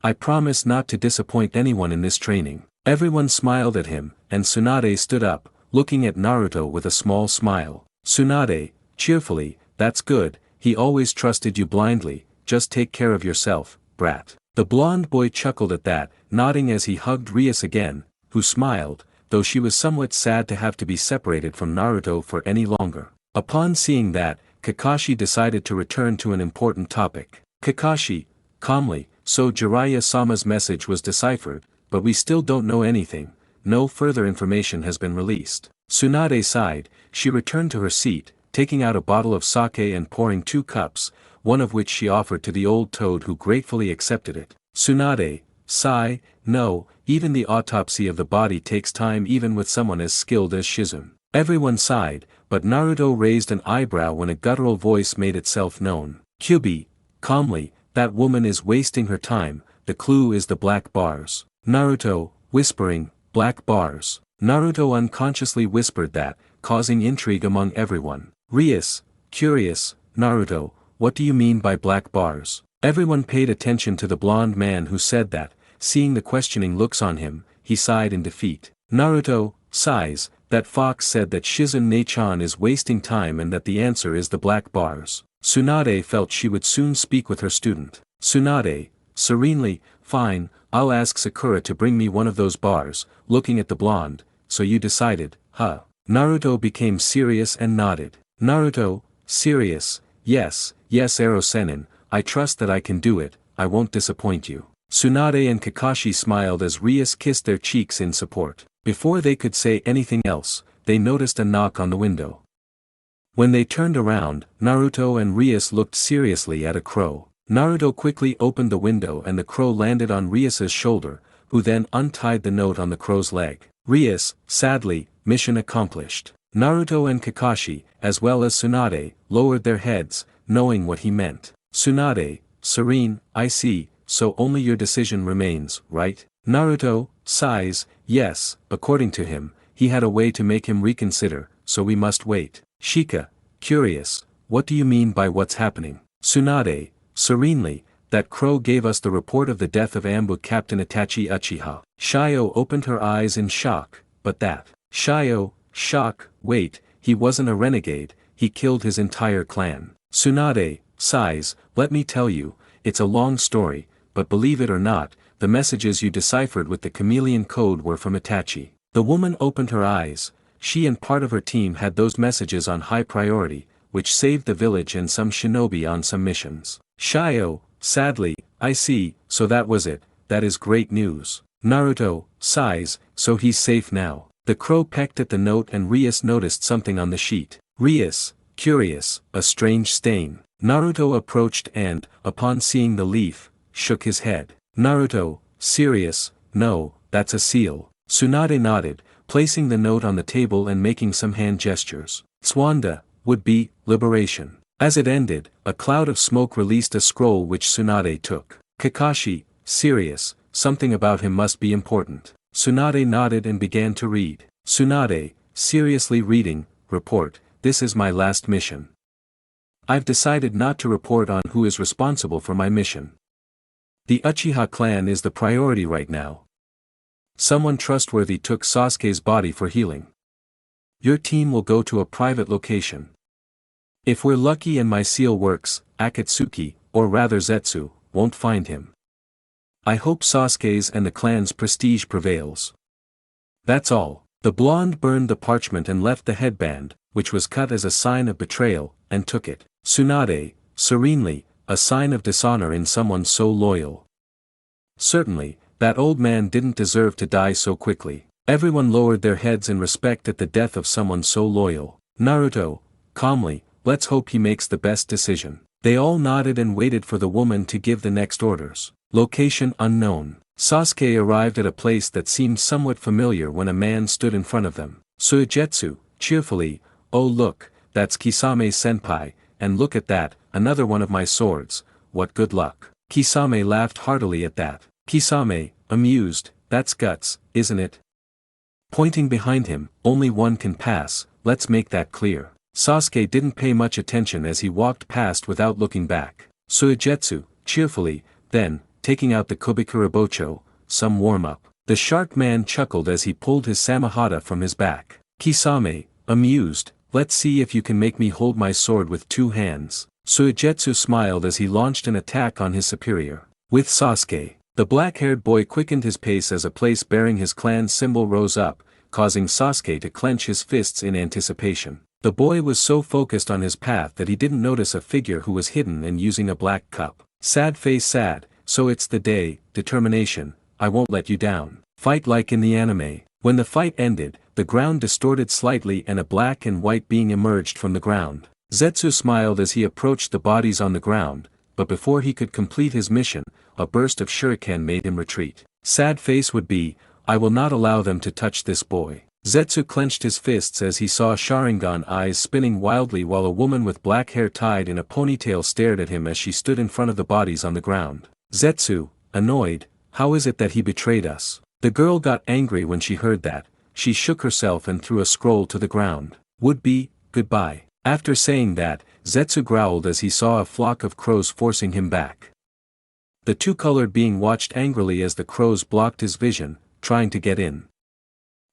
I promise not to disappoint anyone in this training. Everyone smiled at him, and Tsunade stood up, looking at Naruto with a small smile. Tsunade, cheerfully, that's good, he always trusted you blindly, just take care of yourself, brat. The blonde boy chuckled at that, nodding as he hugged RIAS again, who smiled, though she was somewhat sad to have to be separated from Naruto for any longer. Upon seeing that, Kakashi decided to return to an important topic. Kakashi, calmly, so Jiraiya-sama's message was deciphered, but we still don't know anything, no further information has been released. Tsunade sighed, she returned to her seat, taking out a bottle of sake and pouring 2 cups, one of which she offered to the old toad who gratefully accepted it. Tsunade, sigh, no, even the autopsy of the body takes time even with someone as skilled as Shizune. Everyone sighed, but Naruto raised an eyebrow when a guttural voice made itself known. Kyubi, calmly, that woman is wasting her time, the clue is the black bars. Naruto, whispering, black bars. Naruto unconsciously whispered that, causing intrigue among everyone. RIAS, curious, Naruto, what do you mean by black bars? Everyone paid attention to the blonde man who said that. Seeing the questioning looks on him, he sighed in defeat. Naruto, sighs, that fox said that Shizune-chan is wasting time and that the answer is the black bars. Tsunade felt she would soon speak with her student. Tsunade, serenely, fine, I'll ask Sakura to bring me one of those bars, looking at the blonde, so you decided, huh? Naruto became serious and nodded. Naruto, serious, yes, Ero Sennin, I trust that I can do it, I won't disappoint you. Tsunade and Kakashi smiled as RIAS kissed their cheeks in support. Before they could say anything else, they noticed a knock on the window. When they turned around, Naruto and RIAS looked seriously at a crow. Naruto quickly opened the window and the crow landed on RIAS's shoulder, who then untied the note on the crow's leg. RIAS, sadly, mission accomplished. Naruto and Kakashi, as well as Tsunade, lowered their heads, knowing what he meant. Tsunade, serene, I see, so only your decision remains, right? Naruto, sighs, yes, according to him, he had a way to make him reconsider, so we must wait. Shika, curious, what do you mean by what's happening? Tsunade, serenely, that crow gave us the report of the death of Ambu Captain Itachi Uchiha. Shio opened her eyes in shock, but that. Shio, shock, wait, he wasn't a renegade, he killed his entire clan. Tsunade, sighs, let me tell you, it's a long story, but believe it or not, the messages you deciphered with the chameleon code were from Itachi. The woman opened her eyes, she and part of her team had those messages on high priority, which saved the village and some shinobi on some missions. Shio, sadly, I see, so that was it, that is great news. Naruto, sighs, so he's safe now. The crow pecked at the note and RIAS noticed something on the sheet. RIAS, curious, a strange stain. Naruto approached and, upon seeing the leaf, shook his head. Naruto, serious, no, that's a seal. Tsunade nodded, placing the note on the table and making some hand gestures. Tswanda, would be, liberation. As it ended, a cloud of smoke released a scroll which Tsunade took. Kakashi, serious, something about him must be important. Tsunade nodded and began to read. Tsunade, seriously reading, report, this is my last mission. I've decided not to report on who is responsible for my mission. The Uchiha clan is the priority right now. Someone trustworthy took Sasuke's body for healing. Your team will go to a private location. If we're lucky and my seal works, Akatsuki, or rather Zetsu, won't find him. I hope Sasuke's and the clan's prestige prevails. That's all. The blonde burned the parchment and left the headband, which was cut as a sign of betrayal, and took it. Tsunade, serenely, a sign of dishonor in someone so loyal. Certainly, that old man didn't deserve to die so quickly. Everyone lowered their heads in respect at the death of someone so loyal. Naruto, calmly, let's hope he makes the best decision. They all nodded and waited for the woman to give the next orders. Location unknown. Sasuke arrived at a place that seemed somewhat familiar when a man stood in front of them. Suigetsu, cheerfully, oh look, that's Kisame-senpai, and look at that, another one of my swords, what good luck. Kisame laughed heartily at that. Kisame, amused, that's guts, isn't it? Pointing behind him, only one can pass, let's make that clear. Sasuke didn't pay much attention as he walked past without looking back. Suigetsu, cheerfully, then, taking out the Kubikurabocho, some warm-up. The shark man chuckled as he pulled his samahata from his back. Kisame, amused, let's see if you can make me hold my sword with two hands. Suigetsu smiled as he launched an attack on his superior. With Sasuke, the black-haired boy quickened his pace as a place bearing his clan symbol rose up, causing Sasuke to clench his fists in anticipation. The boy was so focused on his path that he didn't notice a figure who was hidden and using a black cup. Sad face sad, so it's the day, determination, I won't let you down. Fight like in the anime. When the fight ended, the ground distorted slightly and a black and white being emerged from the ground. Zetsu smiled as he approached the bodies on the ground, but before he could complete his mission, a burst of shuriken made him retreat. Sad face would be, I will not allow them to touch this boy. Zetsu clenched his fists as he saw Sharingan eyes spinning wildly while a woman with black hair tied in a ponytail stared at him as she stood in front of the bodies on the ground. Zetsu, annoyed, how is it that he betrayed us? The girl got angry when she heard that. She shook herself and threw a scroll to the ground. Would be, goodbye. After saying that, Zetsu growled as he saw a flock of crows forcing him back. The two-colored being watched angrily as the crows blocked his vision, trying to get in.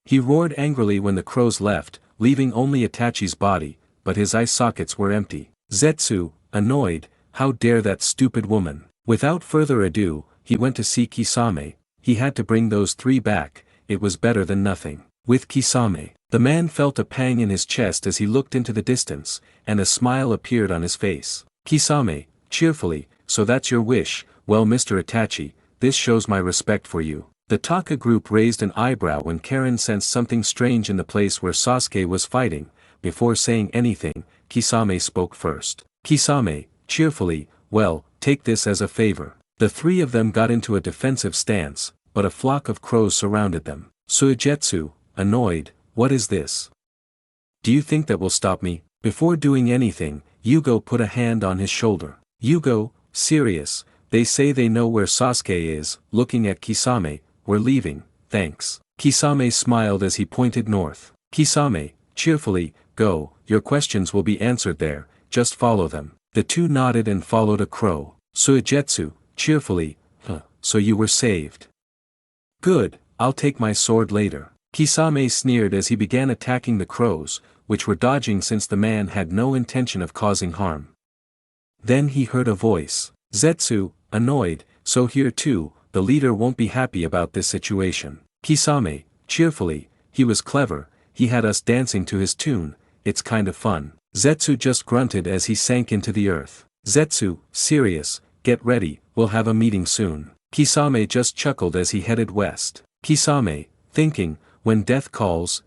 He roared angrily when the crows left, leaving only Itachi's body, but his eye sockets were empty. Zetsu, annoyed, how dare that stupid woman? Without further ado, he went to see Kisame. He had to bring those three back, it was better than nothing. With Kisame, the man felt a pang in his chest as he looked into the distance, and a smile appeared on his face. Kisame, cheerfully, so that's your wish, well Mr. Itachi, this shows my respect for you. The Taka group raised an eyebrow when Karen sensed something strange in the place where Sasuke was fighting. Before saying anything, Kisame spoke first. Kisame, cheerfully, well, take this as a favor. The three of them got into a defensive stance, but a flock of crows surrounded them. Suigetsu, annoyed, what is this? Do you think that will stop me? Before doing anything, Yugo put a hand on his shoulder. Yugo, serious, they say they know where Sasuke is, looking at Kisame, we're leaving, thanks. Kisame smiled as he pointed north. Kisame, cheerfully, go, your questions will be answered there, just follow them. The two nodded and followed a crow. Suigetsu, cheerfully, so you were saved. Good, I'll take my sword later. Kisame sneered as he began attacking the crows, which were dodging since the man had no intention of causing harm. Then he heard a voice. Zetsu, annoyed, so here too, the leader won't be happy about this situation. Kisame, cheerfully, he was clever, he had us dancing to his tune, it's kind of fun. Zetsu just grunted as he sank into the earth. Zetsu, serious, get ready, we'll have a meeting soon. Kisame just chuckled as he headed west. Kisame, thinking, when death calls,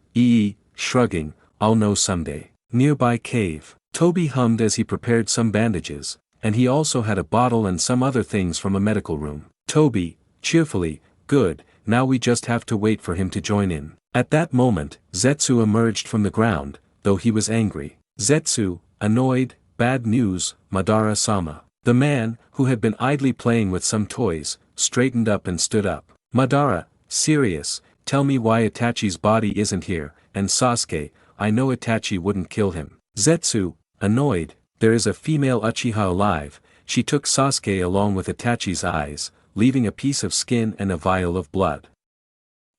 shrugging, I'll know someday. Nearby cave. Toby hummed as he prepared some bandages, and he also had a bottle and some other things from a medical room. Toby, cheerfully, good, now we just have to wait for him to join in. At that moment, Zetsu emerged from the ground, though he was angry. Zetsu, annoyed, bad news, Madara-sama. The man, who had been idly playing with some toys, straightened up and stood up. Madara, serious, tell me why Itachi's body isn't here, and Sasuke, I know Itachi wouldn't kill him. Zetsu, annoyed, there is a female Uchiha alive, she took Sasuke along with Itachi's eyes, leaving a piece of skin and a vial of blood.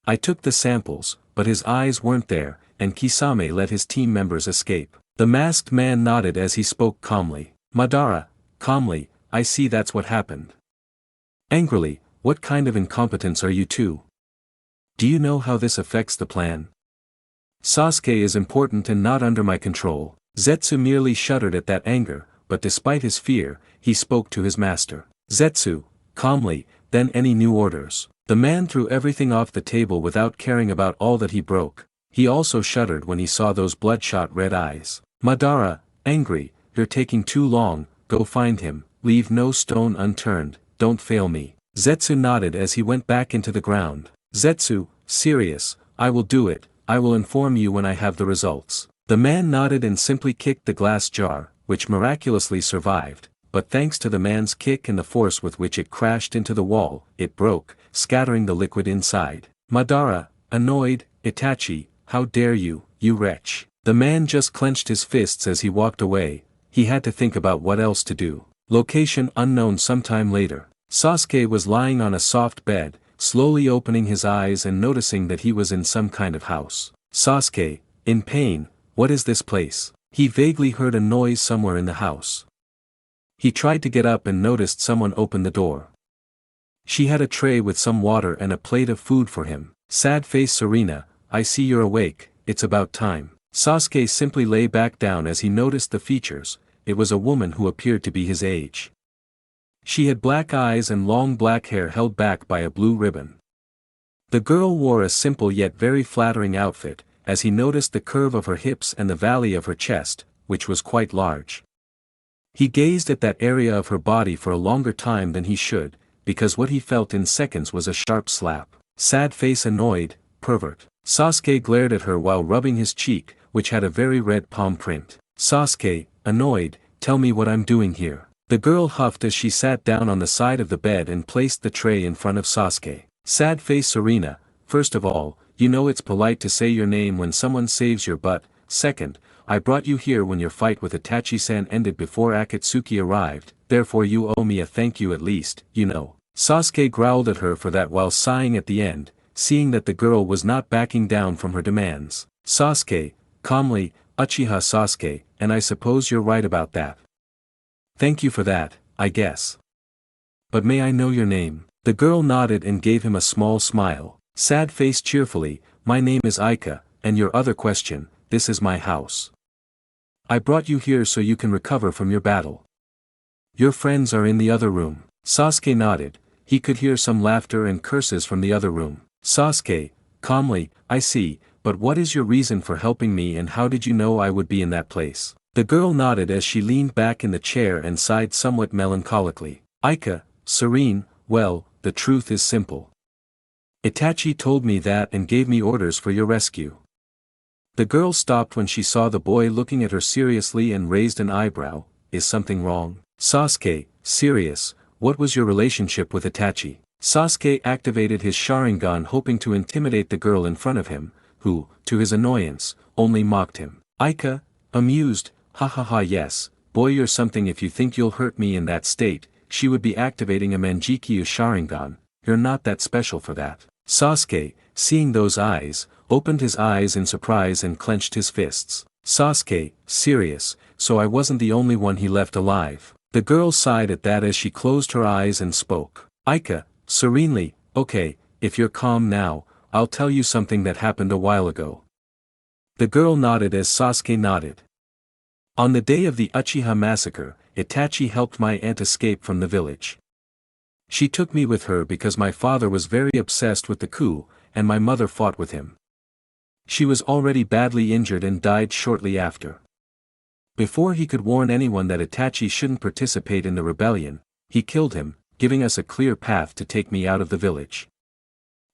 I took the samples, but his eyes weren't there, and Kisame let his team members escape. The masked man nodded as he spoke calmly. Madara, calmly, I see that's what happened. Angrily, what kind of incompetence are you two? Do you know how this affects the plan? Sasuke is important and not under my control. Zetsu merely shuddered at that anger, but despite his fear, he spoke to his master. Zetsu, calmly, then any new orders? The man threw everything off the table without caring about all that he broke. He also shuddered when he saw those bloodshot red eyes. Madara, angry, you're taking too long, go find him, leave no stone unturned, don't fail me. Zetsu nodded as he went back into the ground. Zetsu, serious, I will do it, I will inform you when I have the results. The man nodded and simply kicked the glass jar, which miraculously survived, but thanks to the man's kick and the force with which it crashed into the wall, it broke, scattering the liquid inside. Madara, annoyed, Itachi, how dare you, you wretch. The man just clenched his fists as he walked away, he had to think about what else to do. Location unknown. Sometime later. Sasuke was lying on a soft bed, slowly opening his eyes and noticing that he was in some kind of house. Sasuke, in pain, what is this place? He vaguely heard a noise somewhere in the house. He tried to get up and noticed someone open the door. She had a tray with some water and a plate of food for him. Sad face Serena, I see you're awake, it's about time. Sasuke simply lay back down as he noticed the features. It was a woman who appeared to be his age. She had black eyes and long black hair held back by a blue ribbon. The girl wore a simple yet very flattering outfit, as he noticed the curve of her hips and the valley of her chest, which was quite large. He gazed at that area of her body for a longer time than he should, because what he felt in seconds was a sharp slap. Sad face annoyed, pervert. Sasuke glared at her while rubbing his cheek, which had a very red palm print. Sasuke, annoyed, tell me what I'm doing here. The girl huffed as she sat down on the side of the bed and placed the tray in front of Sasuke. Sad face Serena, first of all, you know it's polite to say your name when someone saves your butt. Second, I brought you here when your fight with Itachi-san ended before Akatsuki arrived, therefore you owe me a thank you at least, you know. Sasuke growled at her for that while sighing at the end, seeing that the girl was not backing down from her demands. Sasuke, calmly, Uchiha Sasuke, and I suppose you're right about that. Thank you for that, I guess. But may I know your name? The girl nodded and gave him a small smile. Sad face cheerfully, my name is Aika, and your other question, this is my house. I brought you here so you can recover from your battle. Your friends are in the other room. Sasuke nodded, he could hear some laughter and curses from the other room. Sasuke, calmly, I see, but what is your reason for helping me and how did you know I would be in that place? The girl nodded as she leaned back in the chair and sighed somewhat melancholically. Aika, serene, well, the truth is simple. Itachi told me that and gave me orders for your rescue. The girl stopped when she saw the boy looking at her seriously and raised an eyebrow. Is something wrong? Sasuke, serious, what was your relationship with Itachi? Sasuke activated his Sharingan hoping to intimidate the girl in front of him, who, to his annoyance, only mocked him. Aika, amused, ha ha ha yes, boy you're something if you think you'll hurt me in that state, she would be activating a Manjikyu Sharingan, you're not that special for that. Sasuke, seeing those eyes, opened his eyes in surprise and clenched his fists. Sasuke, serious, so I wasn't the only one he left alive. The girl sighed at that as she closed her eyes and spoke. Aika, serenely, okay, if you're calm now, I'll tell you something that happened a while ago. The girl nodded as Sasuke nodded. On the day of the Uchiha massacre, Itachi helped my aunt escape from the village. She took me with her because my father was very obsessed with the coup, and my mother fought with him. She was already badly injured and died shortly after. Before he could warn anyone that Itachi shouldn't participate in the rebellion, he killed him, giving us a clear path to take me out of the village.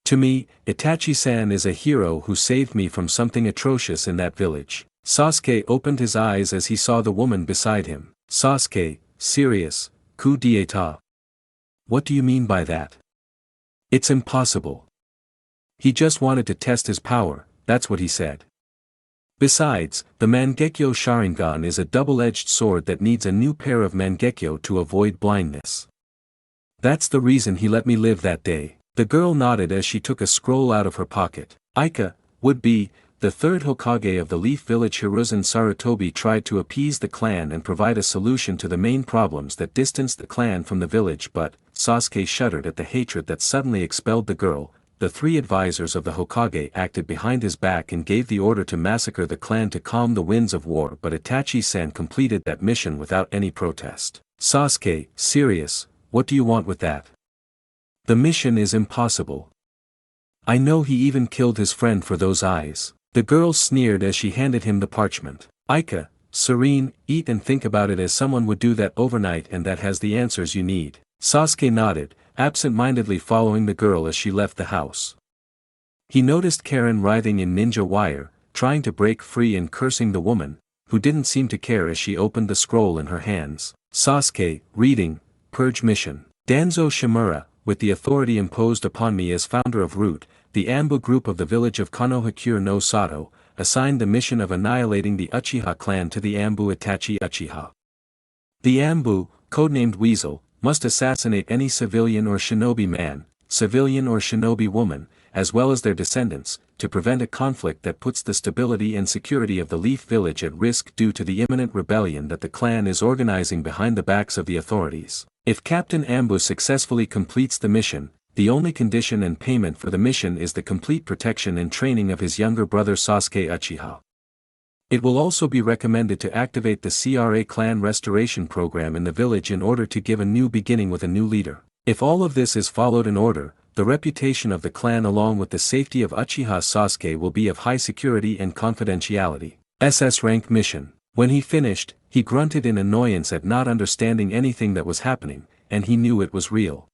To me, Itachi-san is a hero who saved me from something atrocious in that village. Sasuke opened his eyes as he saw the woman beside him. Sasuke, serious, coup d'état. What do you mean by that? It's impossible. He just wanted to test his power, that's what he said. Besides, the Mangekyo Sharingan is a double-edged sword that needs a new pair of Mangekyo to avoid blindness. That's the reason he let me live that day. The girl nodded as she took a scroll out of her pocket. Aika, would be, the third Hokage of the Leaf Village Hiruzen Sarutobi tried to appease the clan and provide a solution to the main problems that distanced the clan from the village but, Sasuke shuddered at the hatred that suddenly expelled the girl. The three advisors of the Hokage acted behind his back and gave the order to massacre the clan to calm the winds of war but Itachi-san completed that mission without any protest. Sasuke, serious, what do you want with that? The mission is impossible. I know he even killed his friend for those eyes. The girl sneered as she handed him the parchment. Aika, serene, eat and think about it as someone would do that overnight and that has the answers you need. Sasuke nodded, absent-mindedly following the girl as she left the house. He noticed Karen writhing in ninja wire, trying to break free and cursing the woman, who didn't seem to care as she opened the scroll in her hands. Sasuke, reading, Purge Mission. Danzo Shimura, with the authority imposed upon me as founder of Root, the Ambu group of the village of Konohakure no Sato, assigned the mission of annihilating the Uchiha clan to the Ambu Itachi Uchiha. The Ambu, codenamed Weasel, must assassinate any civilian or shinobi man, civilian or shinobi woman, as well as their descendants, to prevent a conflict that puts the stability and security of the Leaf Village at risk due to the imminent rebellion that the clan is organizing behind the backs of the authorities. If Captain Ambu successfully completes the mission, the only condition and payment for the mission is the complete protection and training of his younger brother Sasuke Uchiha. It will also be recommended to activate the CRA clan restoration program in the village in order to give a new beginning with a new leader. If all of this is followed in order, the reputation of the clan along with the safety of Uchiha Sasuke will be of high security and confidentiality. SS rank mission. When he finished, he grunted in annoyance at not understanding anything that was happening, and he knew it was real.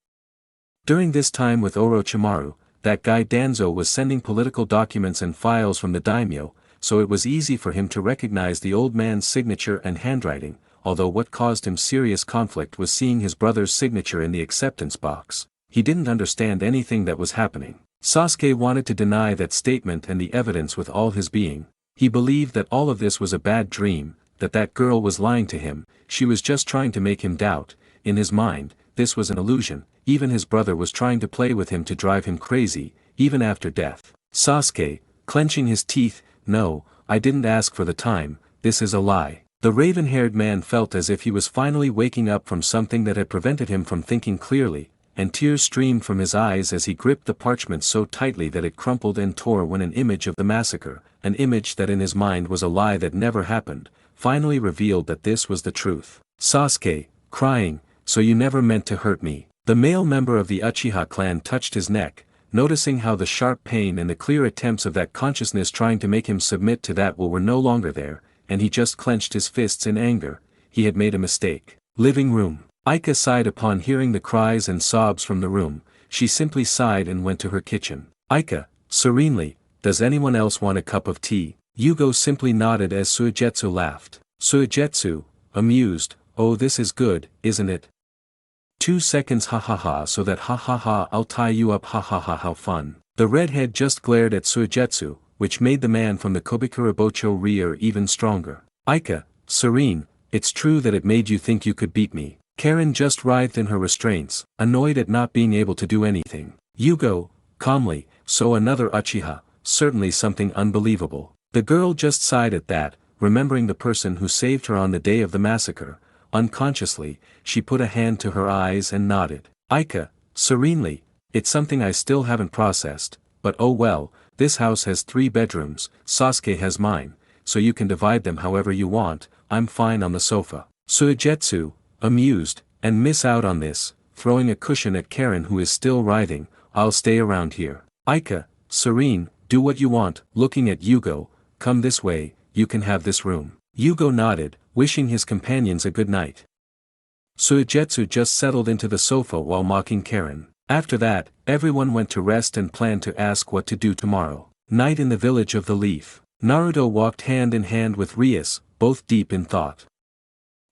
During this time with Orochimaru, that guy Danzo was sending political documents and files from the daimyo, so it was easy for him to recognize the old man's signature and handwriting, although what caused him serious conflict was seeing his brother's signature in the acceptance box. He didn't understand anything that was happening. Sasuke wanted to deny that statement and the evidence with all his being. He believed that all of this was a bad dream, that that girl was lying to him, she was just trying to make him doubt. In his mind, this was an illusion. Even his brother was trying to play with him to drive him crazy, even after death. Sasuke, clenching his teeth, no, I didn't ask for the time, this is a lie. The raven-haired man felt as if he was finally waking up from something that had prevented him from thinking clearly, and tears streamed from his eyes as he gripped the parchment so tightly that it crumpled and tore when an image of the massacre, an image that in his mind was a lie that never happened, finally revealed that this was the truth. Sasuke, crying, so you never meant to hurt me. The male member of the Uchiha clan touched his neck, noticing how the sharp pain and the clear attempts of that consciousness trying to make him submit to that will were no longer there, and he just clenched his fists in anger. He had made a mistake. Living room. Aika sighed upon hearing the cries and sobs from the room. She simply sighed and went to her kitchen. Aika, serenely, does anyone else want a cup of tea? Yugo simply nodded as Suigetsu laughed. Suigetsu, amused, oh this is good, isn't it? 2 seconds ha ha ha so that ha ha ha I'll tie you up ha ha ha how fun. The redhead just glared at Suigetsu, which made the man from the Kobikurabocho rear even stronger. Aika, serene, it's true that it made you think you could beat me. Karen just writhed in her restraints, annoyed at not being able to do anything. Yugo, calmly, so another Uchiha, certainly something unbelievable. The girl just sighed at that, remembering the person who saved her on the day of the massacre. Unconsciously, she put a hand to her eyes and nodded. Aika, serenely, it's something I still haven't processed, but oh well, this house has 3 bedrooms, Sasuke has mine, so you can divide them however you want, I'm fine on the sofa. Suigetsu, amused, and miss out on this, throwing a cushion at Karen who is still writhing, I'll stay around here. Aika, serene, do what you want, looking at Yugo, come this way, you can have this room. Yugo nodded, wishing his companions a good night. Suigetsu just settled into the sofa while mocking Karen. After that, everyone went to rest and planned to ask what to do tomorrow. Night in the village of the Leaf. Naruto walked hand in hand with RIAS, both deep in thought.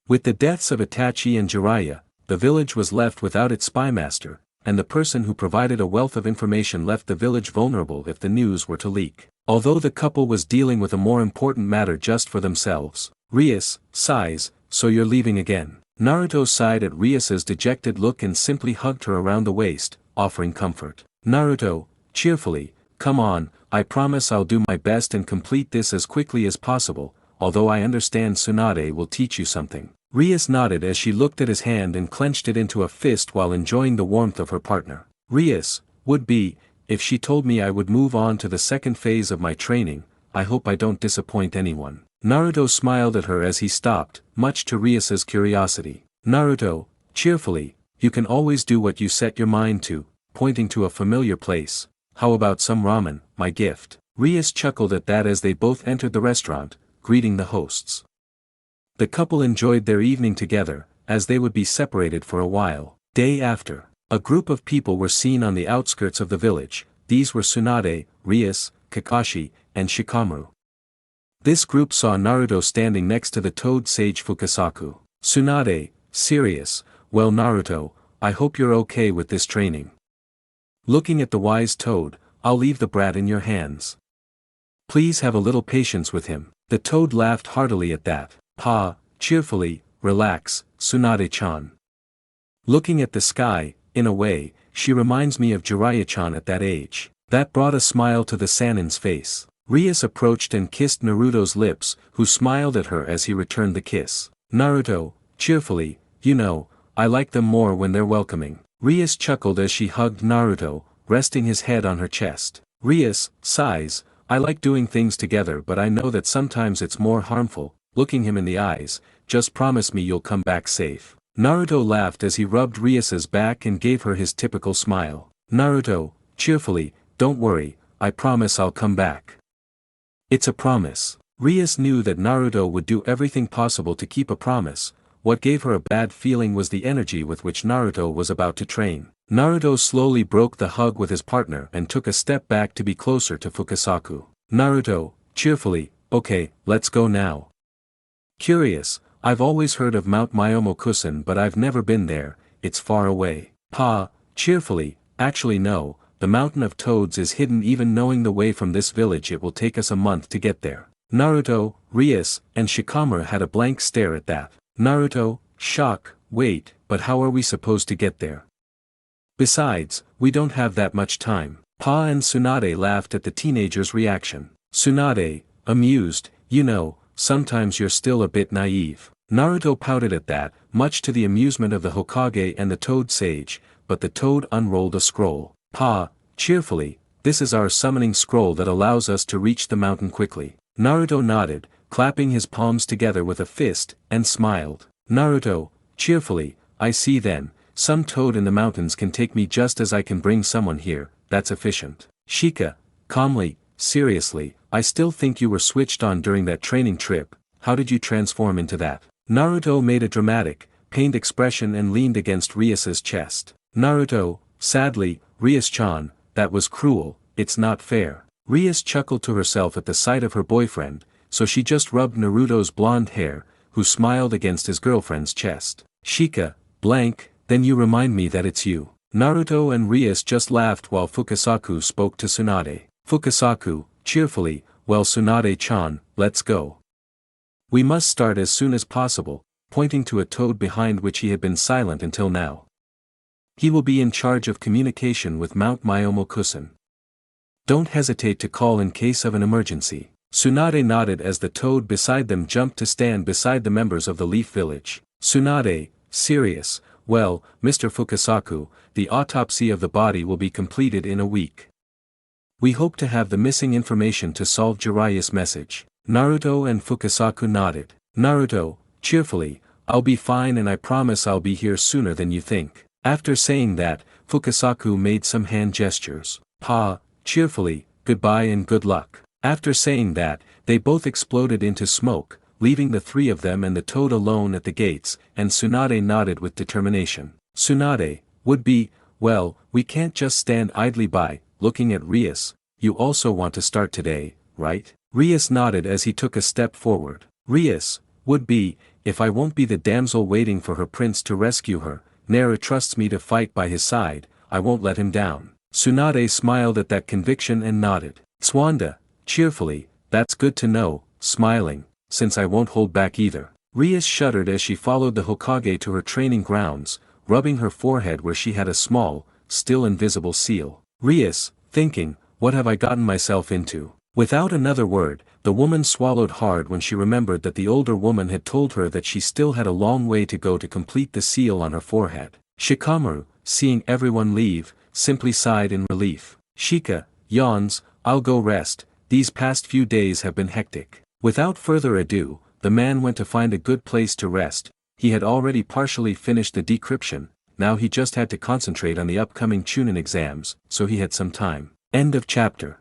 With the deaths of Itachi and Jiraiya, the village was left without its spymaster, and the person who provided a wealth of information left the village vulnerable if the news were to leak. Although the couple was dealing with a more important matter just for themselves. RIAS, sighs, so you're leaving again. Naruto sighed at RIAS's dejected look and simply hugged her around the waist, offering comfort. Naruto, cheerfully, come on, I promise I'll do my best and complete this as quickly as possible, although I understand Tsunade will teach you something. RIAS nodded as she looked at his hand and clenched it into a fist while enjoying the warmth of her partner. RIAS, would be, if she told me I would move on to the second phase of my training, I hope I don't disappoint anyone. Naruto smiled at her as he stopped, much to RIAS's curiosity. Naruto, cheerfully, you can always do what you set your mind to, pointing to a familiar place. How about some ramen, my gift? RIAS chuckled at that as they both entered the restaurant, greeting the hosts. The couple enjoyed their evening together, as they would be separated for a while. Day after, a group of people were seen on the outskirts of the village. These were Tsunade, RIAS, Kakashi, and Shikamaru. This group saw Naruto standing next to the toad sage Fukasaku. Tsunade, serious, well Naruto, I hope you're okay with this training. Looking at the wise toad, I'll leave the brat in your hands. Please have a little patience with him. The toad laughed heartily at that. Ha, cheerfully, relax, Tsunade-chan. Looking at the sky, in a way, she reminds me of Jiraiya-chan at that age. That brought a smile to the Sanin's face. RIAS approached and kissed Naruto's lips, who smiled at her as he returned the kiss. Naruto, cheerfully, you know, I like them more when they're welcoming. RIAS chuckled as she hugged Naruto, resting his head on her chest. RIAS, sighs, I like doing things together but I know that sometimes it's more harmful. Looking him in the eyes, just promise me you'll come back safe. Naruto laughed as he rubbed RIAS's back and gave her his typical smile. Naruto, cheerfully, don't worry, I promise I'll come back. It's a promise. RIAS knew that Naruto would do everything possible to keep a promise. What gave her a bad feeling was the energy with which Naruto was about to train. Naruto slowly broke the hug with his partner and took a step back to be closer to Fukasaku. Naruto, cheerfully, okay, let's go now. Curious, I've always heard of Mount Myomo-kusen but I've never been there, it's far away. Pa, cheerfully, actually no, the Mountain of Toads is hidden. Even knowing the way from this village it will take us a month to get there. Naruto, RIAS, and Shikamaru had a blank stare at that. Naruto, shock, wait, but how are we supposed to get there? Besides, we don't have that much time. Pa and Tsunade laughed at the teenager's reaction. Tsunade, amused, you know, sometimes you're still a bit naive. Naruto pouted at that, much to the amusement of the Hokage and the Toad Sage, but the Toad unrolled a scroll. Pa, cheerfully, this is our summoning scroll that allows us to reach the mountain quickly. Naruto nodded, clapping his palms together with a fist, and smiled. Naruto, cheerfully, I see then, some toad in the mountains can take me just as I can bring someone here, that's efficient. Shika, calmly, seriously, I still think you were switched on during that training trip, how did you transform into that? Naruto made a dramatic, pained expression and leaned against Rias's chest. Naruto, sadly, Rias-chan, that was cruel, it's not fair. Rias chuckled to herself at the sight of her boyfriend, so she just rubbed Naruto's blonde hair, who smiled against his girlfriend's chest. Shika, blank, then you remind me that it's you. Naruto and Rias just laughed while Fukasaku spoke to Tsunade. Fukasaku, cheerfully, well Tsunade-chan, let's go. We must start as soon as possible, pointing to a toad behind which he had been silent until now. He will be in charge of communication with Mount Myomo-kusen. Don't hesitate to call in case of an emergency. Tsunade nodded as the toad beside them jumped to stand beside the members of the Leaf Village. Tsunade, serious, well, Mr. Fukasaku, the autopsy of the body will be completed in a week. We hope to have the missing information to solve Jiraiya's message. Naruto and Fukasaku nodded. Naruto, cheerfully, I'll be fine and I promise I'll be here sooner than you think. After saying that, Fukasaku made some hand gestures. Pa, cheerfully, goodbye and good luck. After saying that, they both exploded into smoke, leaving the three of them and the toad alone at the gates, and Tsunade nodded with determination. Tsunade, would be, well, we can't just stand idly by, looking at Rias, you also want to start today, right? Rias nodded as he took a step forward. Rias, would be, if I won't be the damsel waiting for her prince to rescue her, Nara trusts me to fight by his side, I won't let him down. Tsunade smiled at that conviction and nodded. Tswanda, cheerfully, that's good to know, smiling, since I won't hold back either. Rias shuddered as she followed the Hokage to her training grounds, rubbing her forehead where she had a small, still invisible seal. Rias, thinking, what have I gotten myself into? Without another word, the woman swallowed hard when she remembered that the older woman had told her that she still had a long way to go to complete the seal on her forehead. Shikamaru, seeing everyone leave, simply sighed in relief. Shika, yawns, I'll go rest, these past few days have been hectic. Without further ado, the man went to find a good place to rest. He had already partially finished the decryption, now he just had to concentrate on the upcoming Chunin exams, so he had some time. End of chapter.